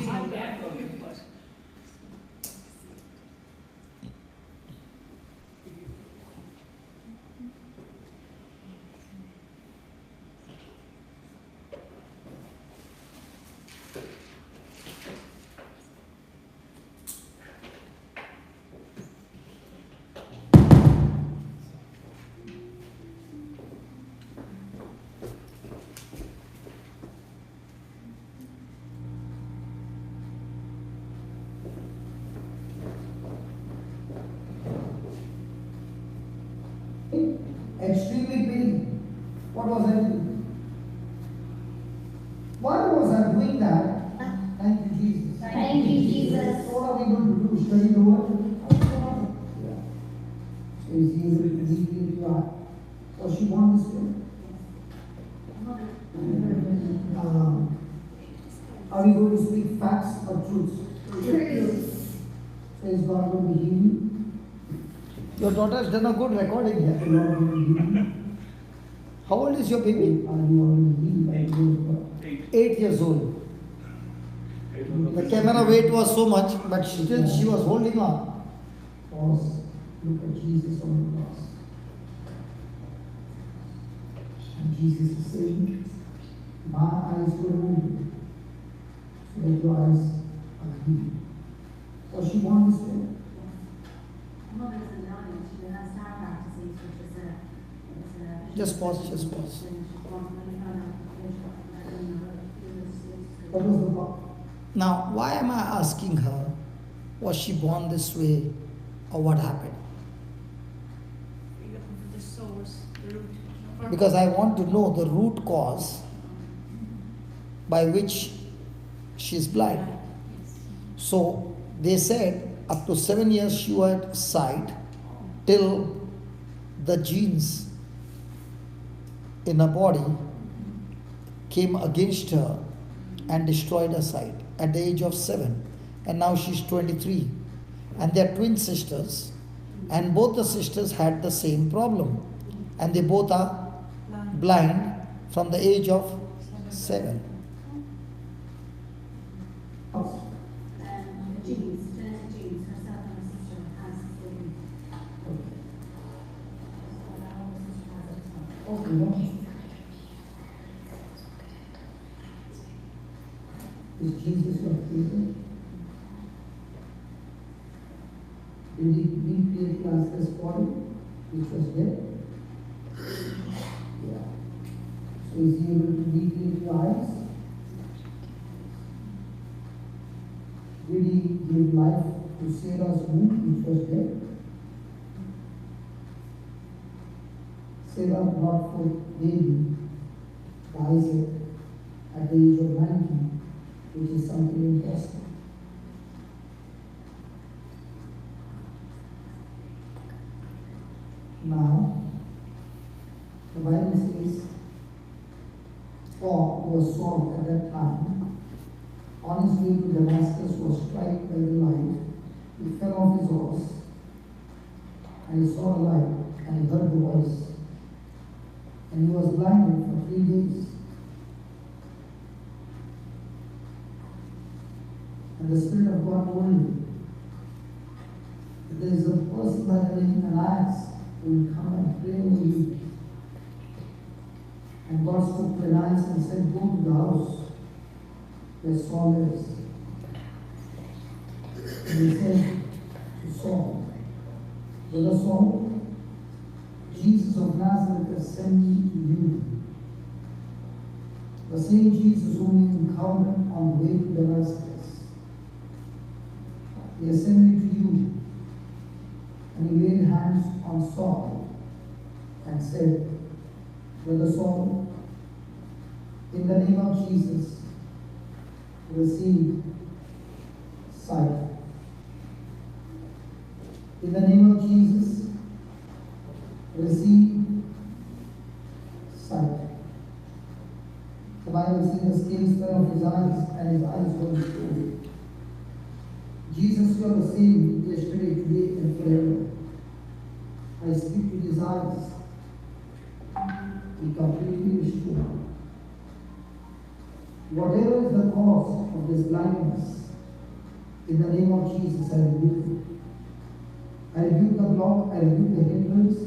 Extremely pain. What was I doing? Why was I doing that? Thank you, Jesus. Thank you, Jesus. What are we going to do? Study the word? Yeah. So is he able to lead you into your heart? So she wants this way. Are we going to speak facts or truths? Is God going to heal you? Your daughter has done a good recording here. The Lord will heal you. How old is your baby? Are you already healed? 8 years old. The camera weight was so much, but still she was holding on. Pause. Look at Jesus on the cross. And Jesus is saying, my eyes were opened, so that your eyes are healed. So she wants to. Mother's in the audience, she has star practices, which is a Just pause, just pause. What was the problem? Now, why am I asking her, was she born this way or what happened? You're looking for the source, the root. Because I want to know the root cause by which she is blind. So they said up to 7 years she had sight till the genes in her body came against her and destroyed her sight at the age of 7. And now she's 23. And they're twin sisters. And both the sisters had the same problem. And they both are blind from the age of 7. The genes, genetic genes, herself and her sister has the same. So our older sister has it as well. Okay. Is Jesus your Savior? Did he recreate Lazarus' body, which was dead? Yeah. So is he able to recreate your eyes? Did he give life to Sarah's womb, which was dead? Sarah brought forth baby, Isaac, at the age of 90, which is something interesting. Now, the Bible says, Paul, who was Saul at that time, on his way to Damascus, was struck by the light. He fell off his horse, and he saw the light, and he heard the voice. And he was blinded for 3 days. And the Spirit of God told him that there is a person by the name of Ananias who will come and pray over you. And God spoke to Ananias and said, go to the house where Saul is. And he said to Saul, Brother Saul, Jesus of Nazareth has sent me to you. The same Jesus whom you encountered on the way to Damascus. He has sent me to you. And he laid hands on Saul and said, Brother Saul, in the name of Jesus, receive sight. In the name of Jesus, receive sight. The Bible says the scales fell off his eyes and his eyes were restored. Jesus, you are the same yesterday, today, and forever. I speak to his eyes. He completely restored. Whatever is the cause of this blindness, in the name of Jesus, I rebuke it. I rebuke the block, I rebuke the hindrance,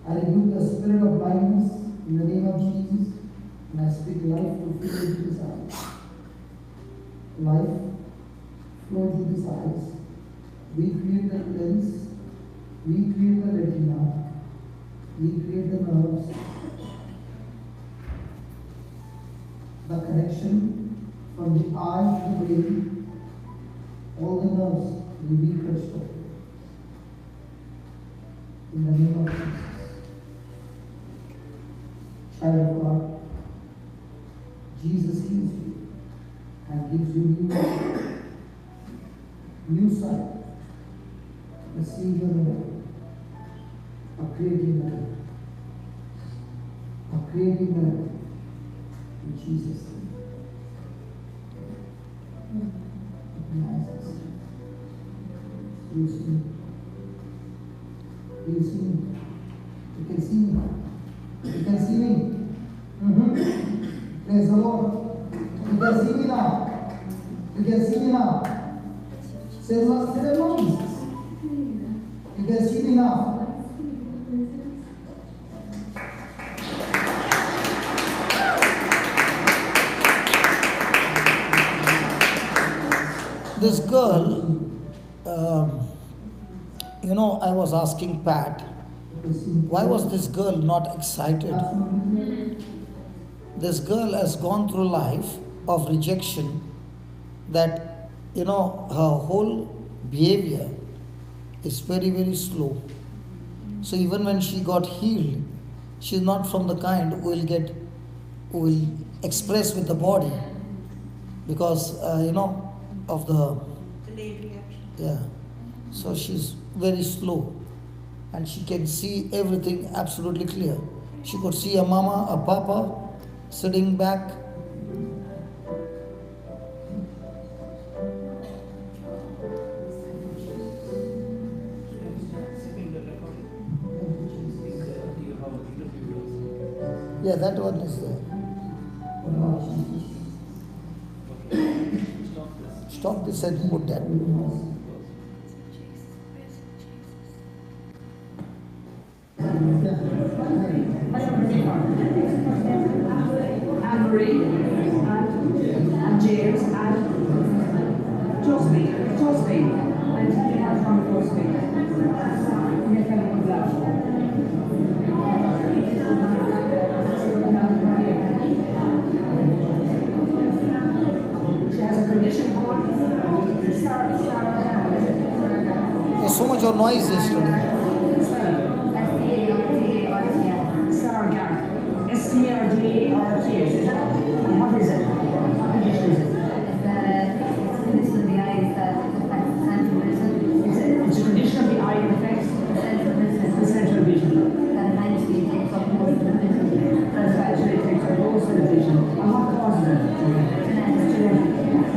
I rebuke the spirit of blindness in the name of Jesus, and I speak life to flow into his eyes. Life flow into his eyes. We create the lens, we create the retina, we create the nerves, the connection from the eye to the brain, all the nerves will be restored. In the name of Jesus. Child of God, Jesus heals you and gives you new sight. Receive your Lord, a creating life, a creating life in Jesus' name. Open your eyes. You see, you see me. You can see me. You can see me. Praise the Lord. You can see me now. You can see me now. Say, Lord, say the Lord Jesus. You can see me now. This girl, I was asking Pat, why was this girl not excited? This girl has gone through life of rejection that, her whole behavior is very, very slow. So even when she got healed, she's not from the kind who will express with the body because, of the delayed reaction. yeah. So she's very slow and she can see everything absolutely clear. She could see a mama, a papa sitting back. Yeah, that one is there. Stop this and put that. Anne-Marie and James and Josephine and from Josephine. was so much of noise yesterday. S-T-A-R-D-A-R-T-H. What is it? What condition is it? It's a condition of the eye that affects the central vision. That eventually takes up most of the vision. And what causes it?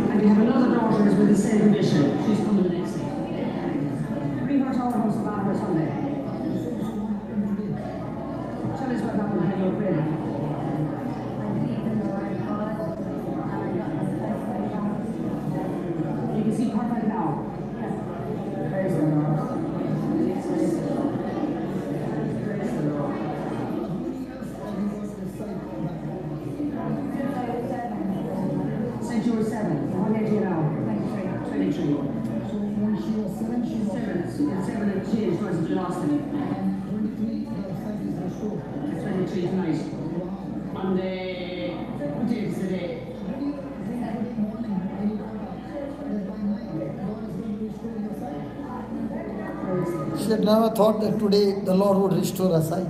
And you have another daughter who's with the same condition. She's coming the next day. Bring her to our house about her Sunday. Tell us what happened when you were praying. You can see perfect now. Praise the Lord. Praise the Lord. St. George 7. What age are you now? 23. So when she was 7, she was 7 and changed towards the last time. 23 tonight. On the, what day is today? She had never thought that today the Lord would restore her sight.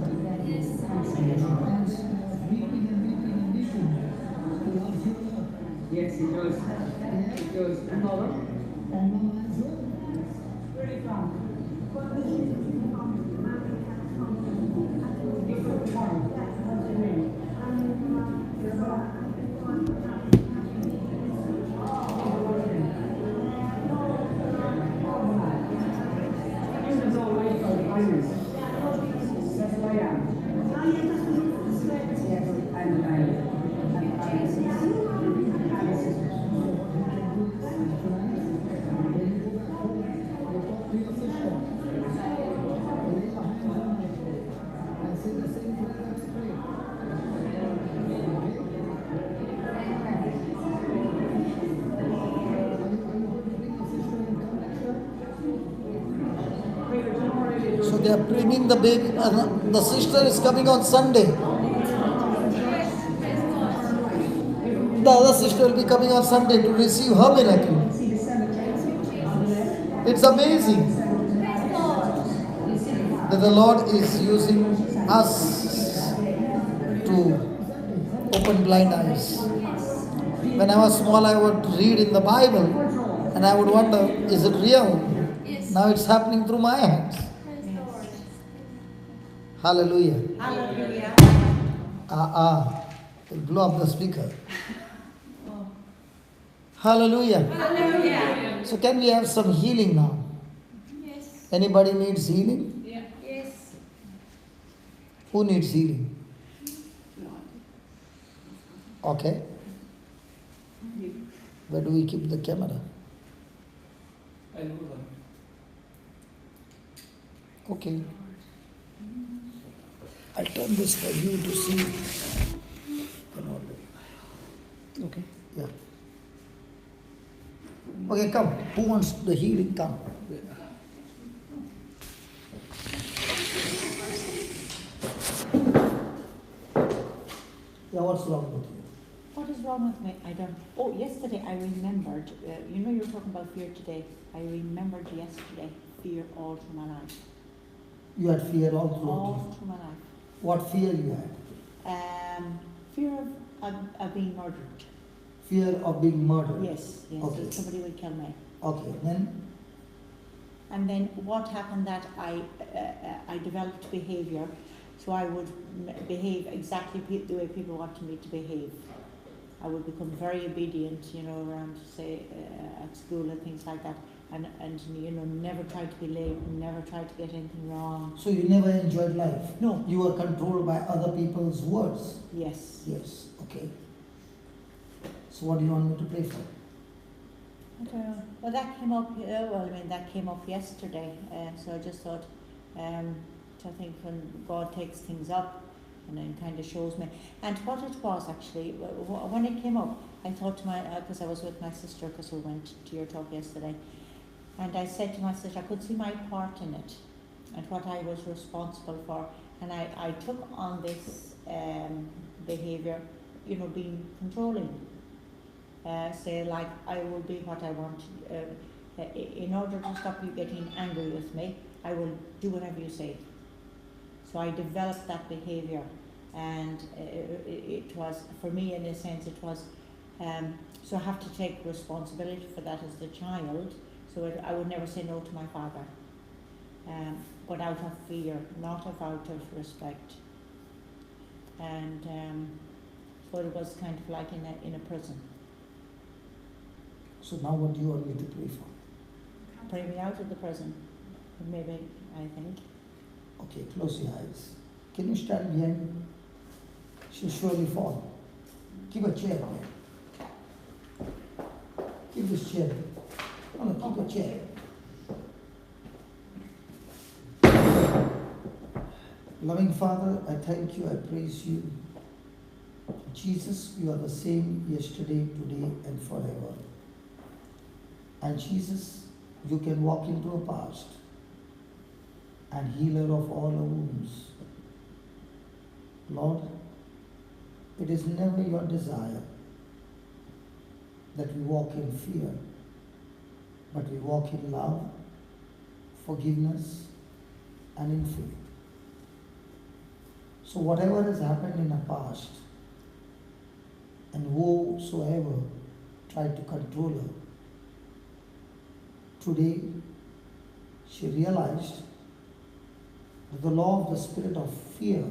Yes, it does. It does. And mother? Where are you from? So they are bringing the baby. The sister is coming on Sunday. The other sister will be coming on Sunday to receive her miracle. It's amazing that the Lord is using us to open blind eyes. When I was small, I would read in the Bible and I would wonder, is it real? Yes. Now it's happening through my hands. Praise the Lord. Hallelujah. Hallelujah. We'll blow up the speaker. Hallelujah. Hallelujah. So can we have some healing now? Yes. Anybody needs healing? Yes. Who needs healing? Okay. Where do we keep the camera? I know that. Okay. I'll turn this for you to see. Okay. Yeah. Okay, come. Who wants the healing? Come. Yeah, what's wrong with you? What is wrong with me? I don't. Oh, yesterday I remembered. You know, you were talking about fear today. I remembered yesterday fear all through my life. You had fear all through. All through my life. What fear you had? Fear of being murdered. Fear of being murdered. Yes, yes. Okay. That somebody would kill me. Okay, then And then what happened that I developed behaviour, so I would behave exactly the way people wanted me to behave. I would become very obedient, you know, around, say, at school and things like that. And you know, never tried to be late, never tried to get anything wrong. so you never enjoyed life. No. You were controlled by other people's words. Yes. Yes. Okay. So what do you want me to pray for? I don't know. Well, that came up. That came up yesterday. So I just thought, I think when God takes things up, and then kind of shows me. And what it was actually, when it came up, I thought to because I was with my sister, because we went to your talk yesterday, and I said to my sister, I could see my part in it, and what I was responsible for, and I took on this behaviour, you know, being controlling. Say like I will be what I want, in order to stop you getting angry with me, I will do whatever you say. So I developed that behaviour, and it was, for me in a sense, it was, so I have to take responsibility for that as the child, so I would never say no to my father, but out of fear, not out of respect. And so it was kind of like in a prison. So now what do you want me to pray for? Pray me out of the prison, maybe, I think. Okay, close your eyes. Can you stand behind? She'll surely fall. Keep a chair there. Keep this chair. No, keep a chair. Loving Father, I thank you, I praise you. Jesus, you are the same yesterday, today, and forever. And Jesus, you can walk into a past and healer of all our wounds. Lord, it is never your desire that we walk in fear, but we walk in love, forgiveness, and in faith. So whatever has happened in the past, and whosoever tried to control her, today she realized that the law of the spirit of fear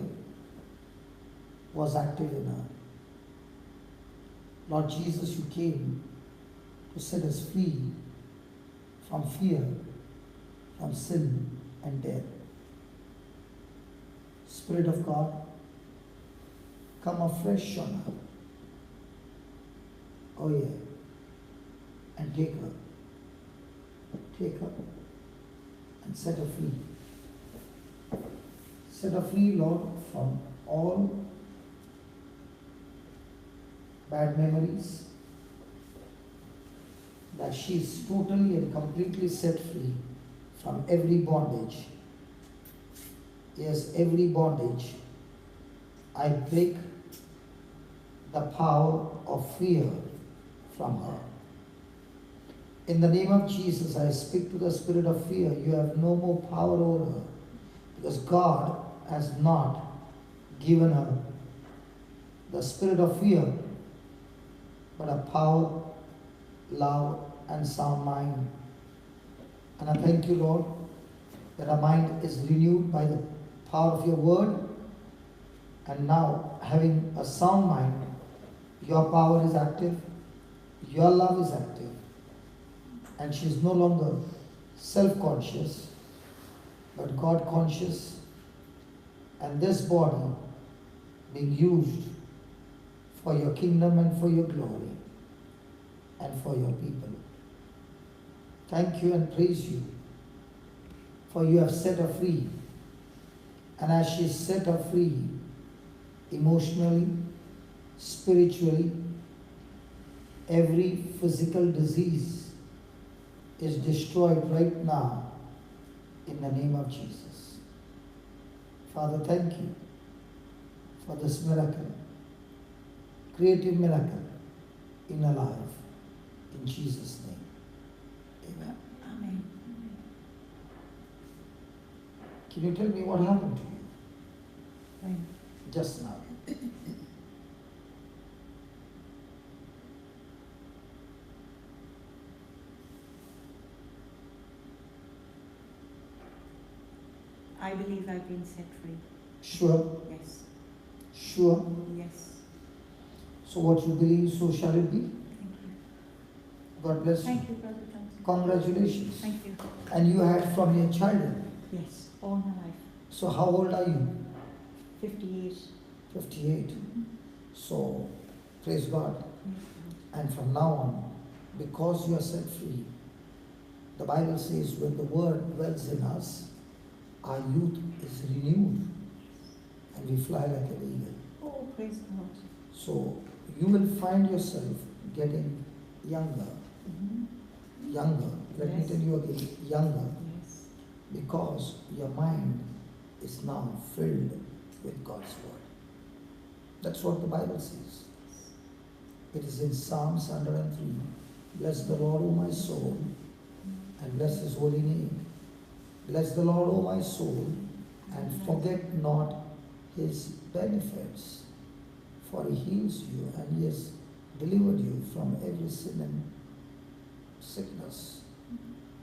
was active in her. Lord Jesus, you came to set us free from fear, from sin and death. Spirit of God, come afresh on her. Oh yeah. And take her. Take her and set her free. Set her free, Lord, from all bad memories, that she is totally and completely set free from every bondage. Yes, every bondage. I break the power of fear from her. In the name of Jesus, I speak to the spirit of fear. You have no more power over her, because God has not given her the spirit of fear, but a power, love, and sound mind. And I thank you, Lord, that our mind is renewed by the power of your word. And now, having a sound mind, your power is active, your love is active, and she is no longer self-conscious, but God-conscious, and this body being used for your kingdom and for your glory and for your people. Thank you and praise you, for you have set her free. And as she is set her free, emotionally, spiritually, every physical disease is destroyed right now in the name of Jesus. Father, thank you for this miracle, creative miracle in our life. In Jesus' name, amen. Amen. Can you tell me what happened to you Right. just now? I believe I've been set free. Sure, Yes. sure. Yes. So what you believe, so shall it be. Thank you. God bless you. Thank you, Brother Johnson. Congratulations. Thank you. And you had from your childhood. Yes, all my life. So how old are you? 58. 58. So praise God. Yes. And from now on, because you are set free, the Bible says when the word dwells in us, our youth is renewed and we fly like an eagle. Oh, praise God. So you will find yourself getting younger, younger. Let me Yes. tell you again, younger, Yes. because your mind is now filled with God's word. That's what the Bible says. It is in Psalms 103. Bless the Lord, O my soul, and bless his holy name. Bless the Lord, O my soul, and forget not his benefits, for he heals you and he has delivered you from every sin and sickness.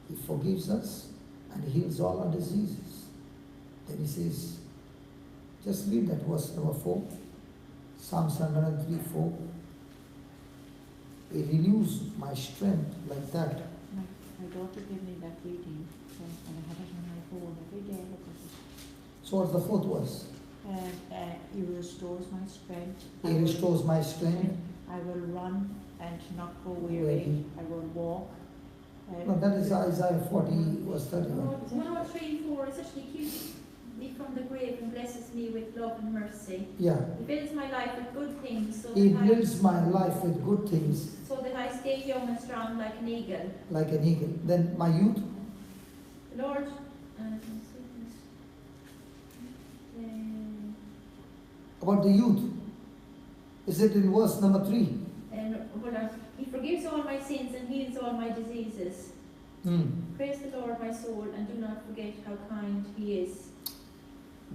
He forgives us and heals all our diseases. Then he says, just read that verse number 4, Psalms 103:4. He renews my strength like that. My daughter gave me that reading, so, and I have it on my phone every day. I look at it. So what's the fourth verse? He restores my strength. He restores my strength. I will run and not grow weary. I will walk. No, that is Isaiah 40 verse 31. 103:4 is actually keeps me from the grave and blesses me with love and mercy. Yeah. He builds my life with good things He builds my life with good things so that I stay young and strong like an eagle. like an eagle. Then my youth, The Lord, about the youth, is it in verse number 3? he forgives all my sins and heals all my diseases. Praise the Lord, my soul, and do not forget how kind he is.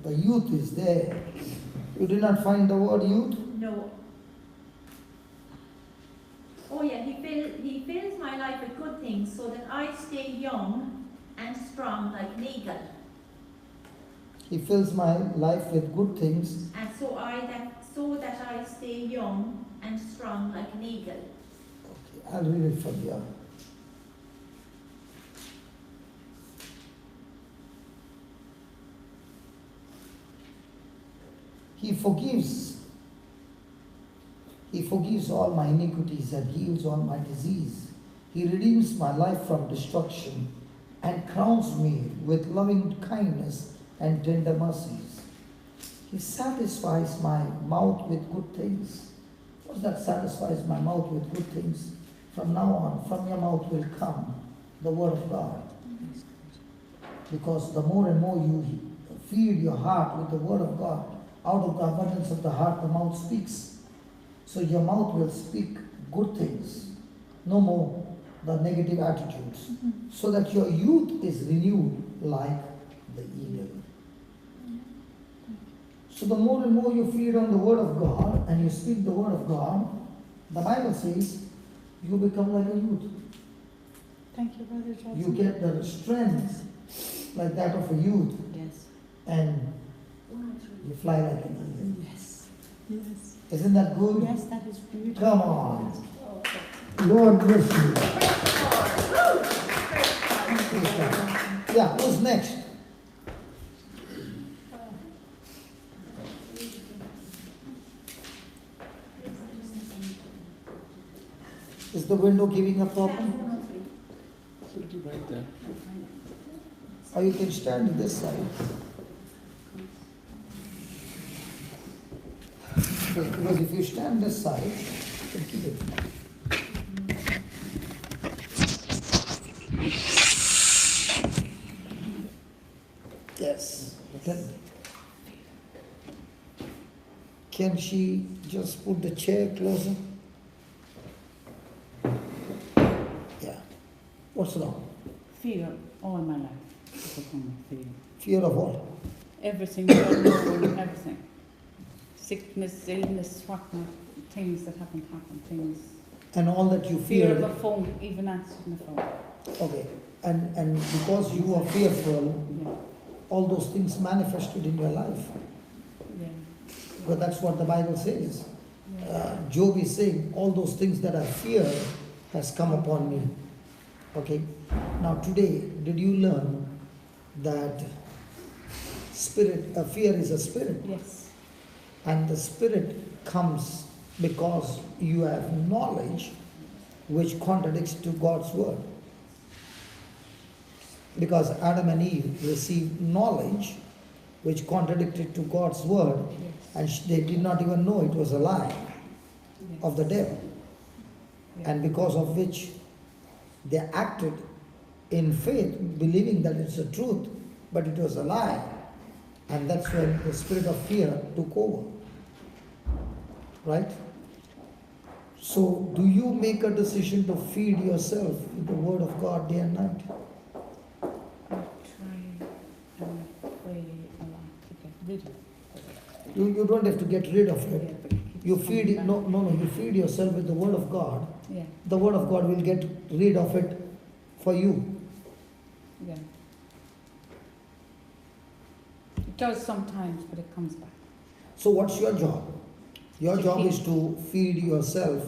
The youth is there. You did not find the word youth? No. Oh yeah, he fills my life with good things so that I stay young and strong like an eagle. He fills my life with good things. And so that I stay young and strong like an eagle. Okay, I'll read it from here. He forgives all my iniquities and heals all my disease. He redeems my life from destruction and crowns me with loving kindness and tender mercies. He satisfies my mouth with good things. What does that satisfies my mouth with good things? From now on, from your mouth will come the word of God. Because the more and more you feed your heart with the word of God, out of the abundance of the heart, the mouth speaks. So your mouth will speak good things, no more the negative attitudes, so that your youth is renewed like the eagle. So the more and more you feed on the word of God and you speak the word of God, the Bible says you become like a youth. Thank you, Brother Johnson. You get the strength like that of a youth. Yes. And you fly like an eagle. Yes. Yes. Isn't that good? Yes, that is beautiful. Come on. Lord bless you. Yeah, who's next? Is the window giving a problem? Right there. Or you can stand this side. Because if you stand this side, you can keep it. Yes. Can she just put the chair closer? Yeah. What's wrong? Fear all my life. It's a kind of fear. Fear of what? Everything, everything. Sickness, illness, whatnot, things that happen, things. And all that you Fear fear. of a phone, even answering the phone. Okay. And because you are fearful, Yeah. all those things manifested in your life. Yeah. But that's what the Bible says. Yeah. Job is saying, all those things that I fear has come upon me. Okay. Now today, did you learn that fear is a spirit? Yes. And the spirit comes because you have knowledge which contradicts to God's word. Because Adam and Eve received knowledge which contradicted to God's word, Yes. and they did not even know it was a lie Yes. of the devil. Yeah. And because of which they acted in faith, believing that it's the truth, but it was a lie. And that's when the spirit of fear took over. Right? So, do you make a decision to feed yourself with the Word of God day and night? I try and pray a lot to get rid of it. You don't have to get rid of Yeah, it. but it keeps You coming feed back. no, you feed yourself with the Word of God. Yeah, The Word of God will get rid of it for you. yeah. It does sometimes, but it comes back. So, what's your job? Your To job keep- is to feed yourself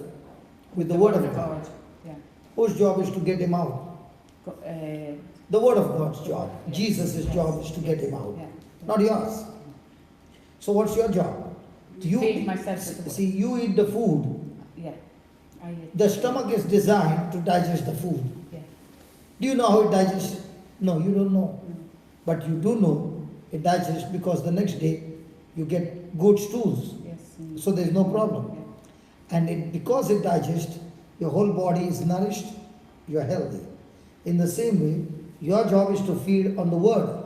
with the Word of God. Yeah. Whose job is to get him out? Go, The Word of God's job. Yes. Jesus' Yes. job is to get him out, yeah. not yours. So, what's your job? Feed myself with the See, you eat the food. Yeah. I eat. The stomach is designed to digest the food. Yeah. Do you know how it digests? No, you don't know. Mm. But you do know it digests because the next day you get good stools. Yes. So there's no problem. Yeah. And because it digests, your whole body is nourished, you're healthy. In the same way, your job is to feed on the Word.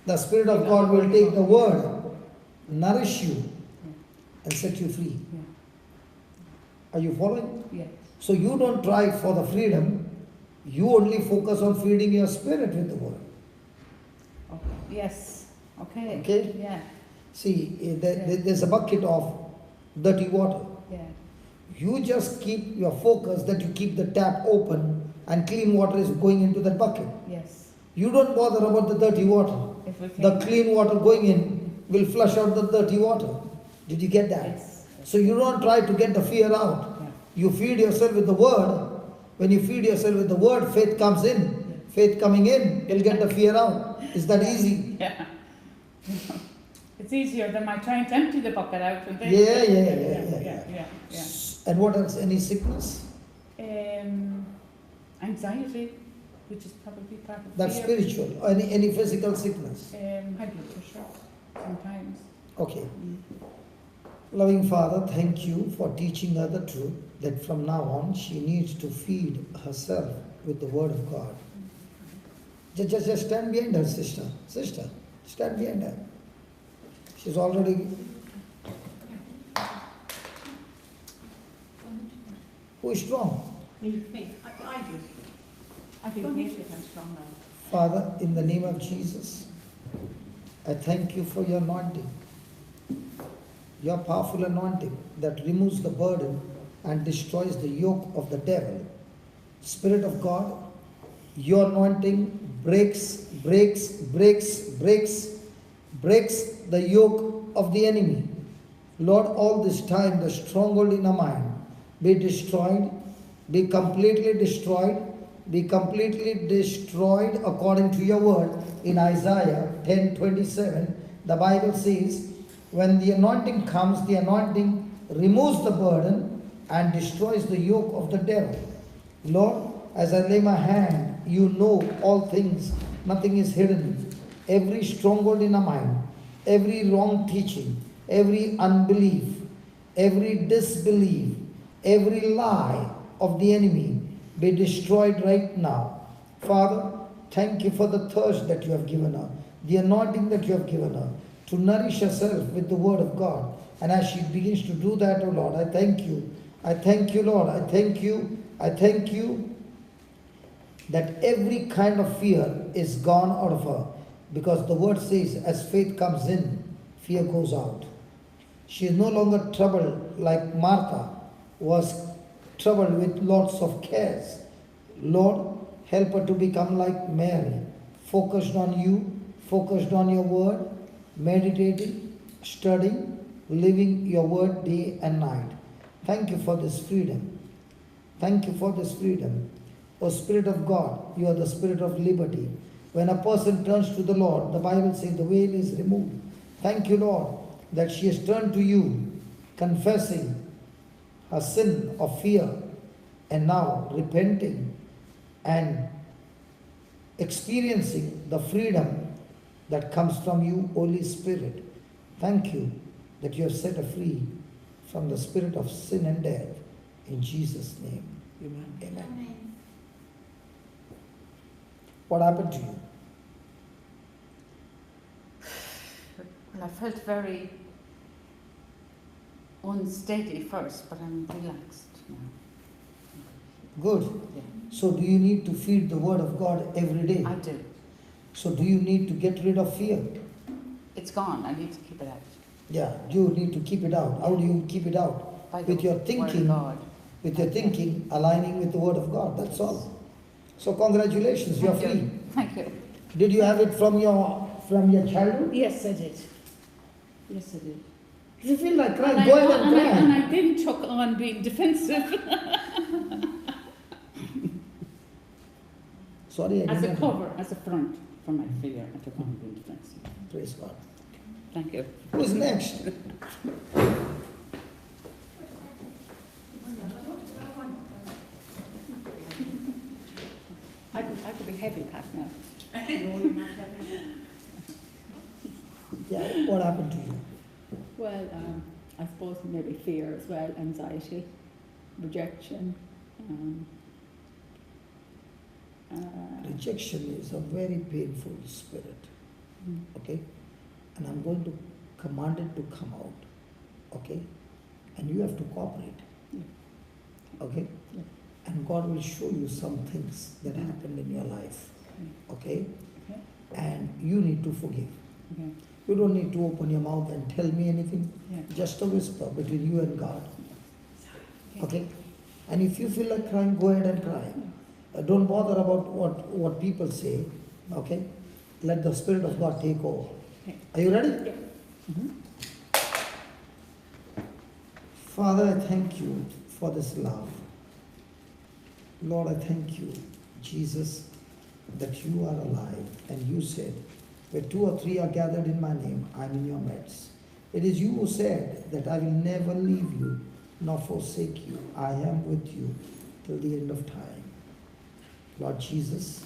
The Spirit of God will take the Word, nourish you, and set you free. Yeah. Are you following? Yeah. So you don't try for the freedom, you only focus on feeding your spirit with the Word. Okay. Yes. Okay. Okay? Yeah. See, there's a bucket of dirty water. Yeah. You just keep your focus that you keep the tap open and clean water is going into that bucket. Yes. You don't bother about the dirty water. Everything. The clean water going in will flush out the dirty water. Did you get that? Yes. So you don't try to get the fear out. Yeah. You feed yourself with the Word. When you feed yourself with the Word, faith comes in. Yeah. Faith coming in, you'll get the fear out. Is that easy? Yeah. It's easier than my trying to empty the bucket out. And then Yeah. yeah. And what else? Any sickness? Anxiety, which is probably part of That's fear. spiritual. Any physical sickness? High blood pressure, sometimes. Okay. Mm. Loving Father, thank you for teaching her the truth that from now on she needs to feed herself with the Word of God. Just stand behind her, sister. Sister, stand behind her. She's already. Who is strong? I do. I feel naked and strong now. Father, in the name of Jesus, I thank you for your anointing. Your powerful anointing that removes the burden and destroys the yoke of the devil. Spirit of God, your anointing breaks the yoke of the enemy. Lord, all this time the stronghold in our mind be destroyed, be completely destroyed according to your word in Isaiah 10:27. The Bible says, when the anointing comes, the anointing removes the burden and destroys the yoke of the devil. Lord, as I lay my hand, you know all things, nothing is hidden. Every stronghold in our mind, every wrong teaching, every unbelief, every disbelief, every lie of the enemy be destroyed right now. Father, thank you for the thirst that you have given her, the anointing that you have given her, to nourish herself with the Word of God. And as she begins to do that, oh Lord, I thank you. I thank you, Lord. I thank you. I thank you that every kind of fear is gone out of her. Because the Word says, as faith comes in, fear goes out. She is no longer troubled like Martha was troubled with lots of cares. Lord, help her to become like Mary, focused on you, focused on your word, meditating, studying, living your word day and night. Thank you for this freedom. Thank you for this freedom. O Spirit of God, you are the Spirit of liberty. When a person turns to the Lord, the Bible says the veil is removed. Thank you, Lord, that she has turned to you, confessing her sin of fear, and now repenting and experiencing the freedom that comes from you, Holy Spirit. Thank you that you have set her free from the spirit of sin and death. In Jesus' name, amen. Amen. What happened to you? Well, I felt very unsteady first, but I'm relaxed now. Good. Yeah. So do you need to feed the word of God every day? I do. So do you need to get rid of fear? It's gone. I need to keep it out. Yeah, you need to keep it out. How do you keep it out? By the With your Word of thinking, God. with your thinking, aligning with the word of God. That's all. So congratulations, you are Thank free. you. Thank you. Did you have it from your childhood? Yes, I did. Yes, I did. If you feel like crying, And go ahead and cry. and I then took on being defensive Sorry, I as a didn't. cover, as a front for my fear. I took on being defensive. Praise God. Thank you. Who's next? I could be heavy, Pat, now. Yeah, what happened to you? Well, I suppose maybe fear as well, anxiety, rejection. Rejection is a very painful spirit. Okay? And I'm going to command it to come out. Okay? And you have to cooperate. Okay? And God will show you some things that happened in your life. Okay? And you need to forgive. Okay. You don't need to open your mouth and tell me anything. Yeah. Just a whisper between you and God. Okay? And if you feel like crying, go ahead and cry. Don't bother about what people say. Okay? Let the Spirit of God take over. Okay. Are you ready? Yeah. Father, I thank you for this love. Lord, I thank you, Jesus, that you are alive. And you said, where 2 or 3 are gathered in my name, I am in your midst. It is you who said that I will never leave you nor forsake you. I am with you till the end of time. Lord Jesus,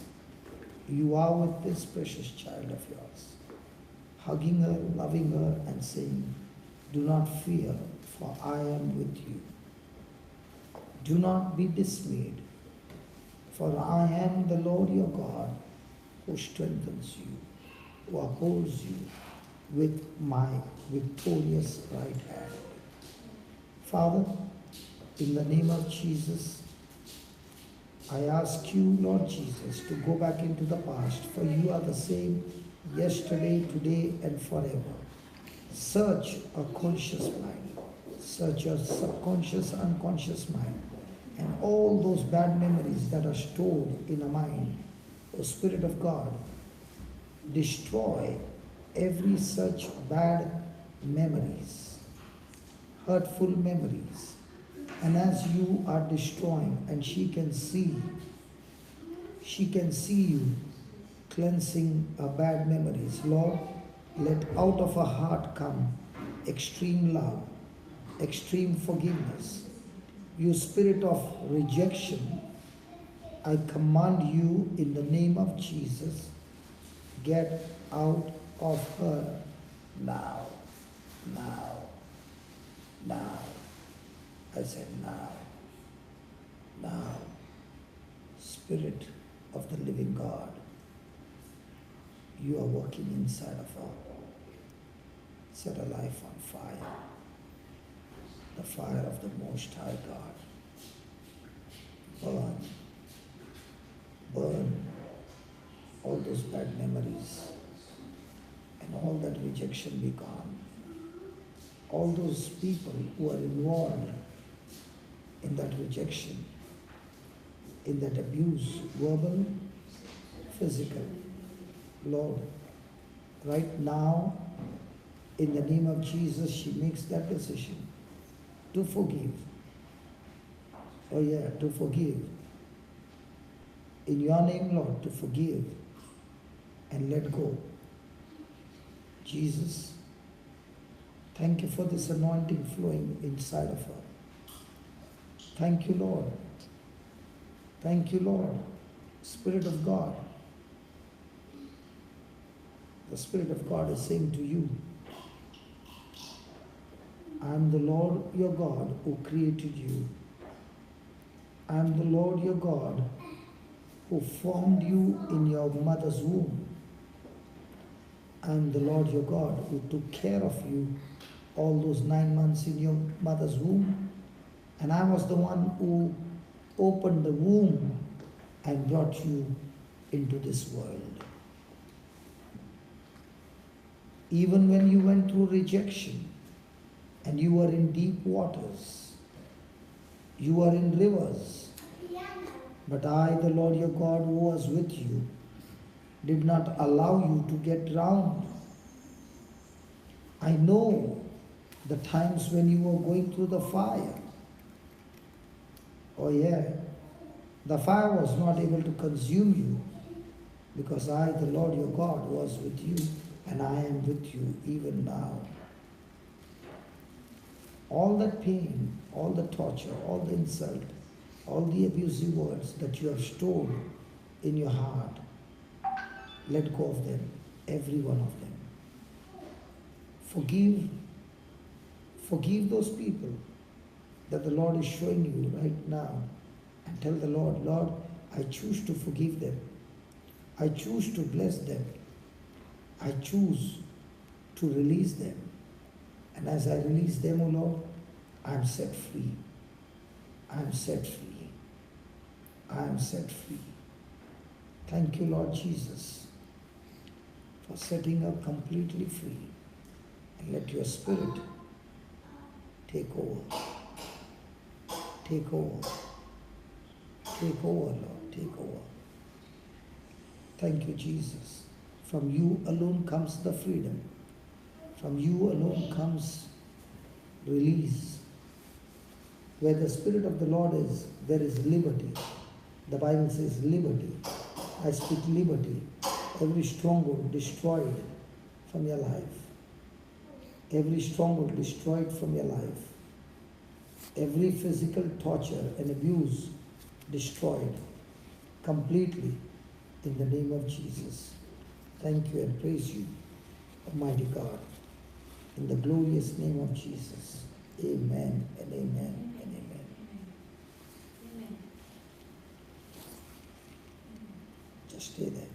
you are with this precious child of yours, hugging her, loving her, and saying, do not fear, for I am with you. Do not be dismayed, for I am the Lord your God, who strengthens you, who upholds you with my victorious right hand. Father, in the name of Jesus, I ask you, Lord Jesus, to go back into the past, for you are the same yesterday, today, and forever. Search a conscious mind, search your subconscious, unconscious mind, and all those bad memories that are stored in a mind. O Spirit of God, destroy every such bad memories, hurtful memories. And as you are destroying, and she can see you cleansing her bad memories. Lord, let out of her heart come extreme love, extreme forgiveness. You spirit of rejection, I command you in the name of Jesus, get out of her now, now, now. I said now, now. Spirit of the living God, you are working inside of her. Set her life on fire. The fire of the Most High God. Burn. Burn all those bad memories, and all that rejection be gone. All those people who are involved in that rejection, in that abuse, verbal, physical. Lord, right now, in the name of Jesus, she makes that decision to forgive. Oh yeah, to forgive. In your name, Lord, to forgive and let go. Jesus, thank you for this anointing flowing inside of her. Thank you, Lord. Thank you, Lord. Spirit of God. The Spirit of God is saying to you, I am the Lord your God who created you. I am the Lord your God who formed you in your mother's womb. I am the Lord your God who took care of you all those 9 months in your mother's womb. And I was the one who opened the womb and brought you into this world. Even when you went through rejection and you were in deep waters, you were in rivers, but I, the Lord your God who was with you, did not allow you to get drowned. I know the times when you were going through the fire. Oh yeah, the fire was not able to consume you because I, the Lord your God, was with you and I am with you even now. All that pain, all the torture, all the insult, all the abusive words that you have stored in your heart, let go of them, every one of them. Forgive those people that the Lord is showing you right now, and tell the Lord, Lord, I choose to forgive them. I choose to bless them. I choose to release them. And as I release them, O Lord, I am set free. I am set free. I am set free. Thank you, Lord Jesus, for setting up completely free. And let your Spirit take over. Take over. Take over, Lord. Take over. Thank you, Jesus. From you alone comes the freedom. From you alone comes release. Where the Spirit of the Lord is, there is liberty. The Bible says liberty. I speak liberty. Every stronghold destroyed from your life. Every stronghold destroyed from your life. Every physical torture and abuse destroyed completely in the name of Jesus. Thank you and praise you, Almighty God. In the glorious name of Jesus. Amen and amen and amen. Just stay there.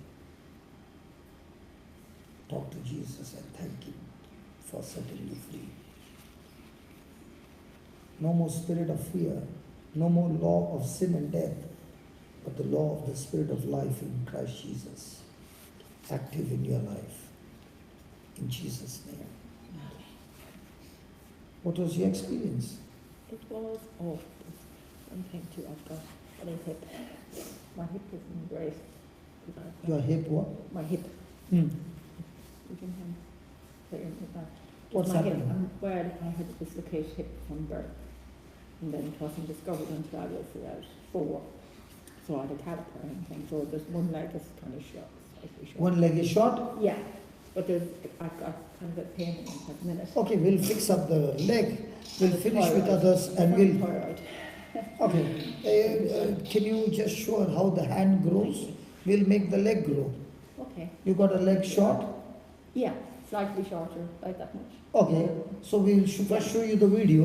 Talk to Jesus and thank Him for setting you free. No more spirit of fear, no more law of sin and death, but the law of the Spirit of life in Christ Jesus, active in your life. In Jesus' name. What was your experience? It was awful. Something too, I've got a hip. My hip isn't great. Your hip what? My hip. Hmm. You can hear that. What's my happening? Hip, I had a dislocated hip from birth. And then it wasn't discovered until I was about 4. So I had a caliper and things. So there's one leg is kind of short. Slightly short. One leg is short? Yeah. But I've got kind of a pain in it at the minute. Okay, we'll fix up the leg. We'll finish with others and we'll... Thyroid. Okay. Can you just show how the hand grows? We'll make the leg grow. Okay. You got a leg short? Yeah, slightly shorter, like that much. Okay, so we'll first show you the video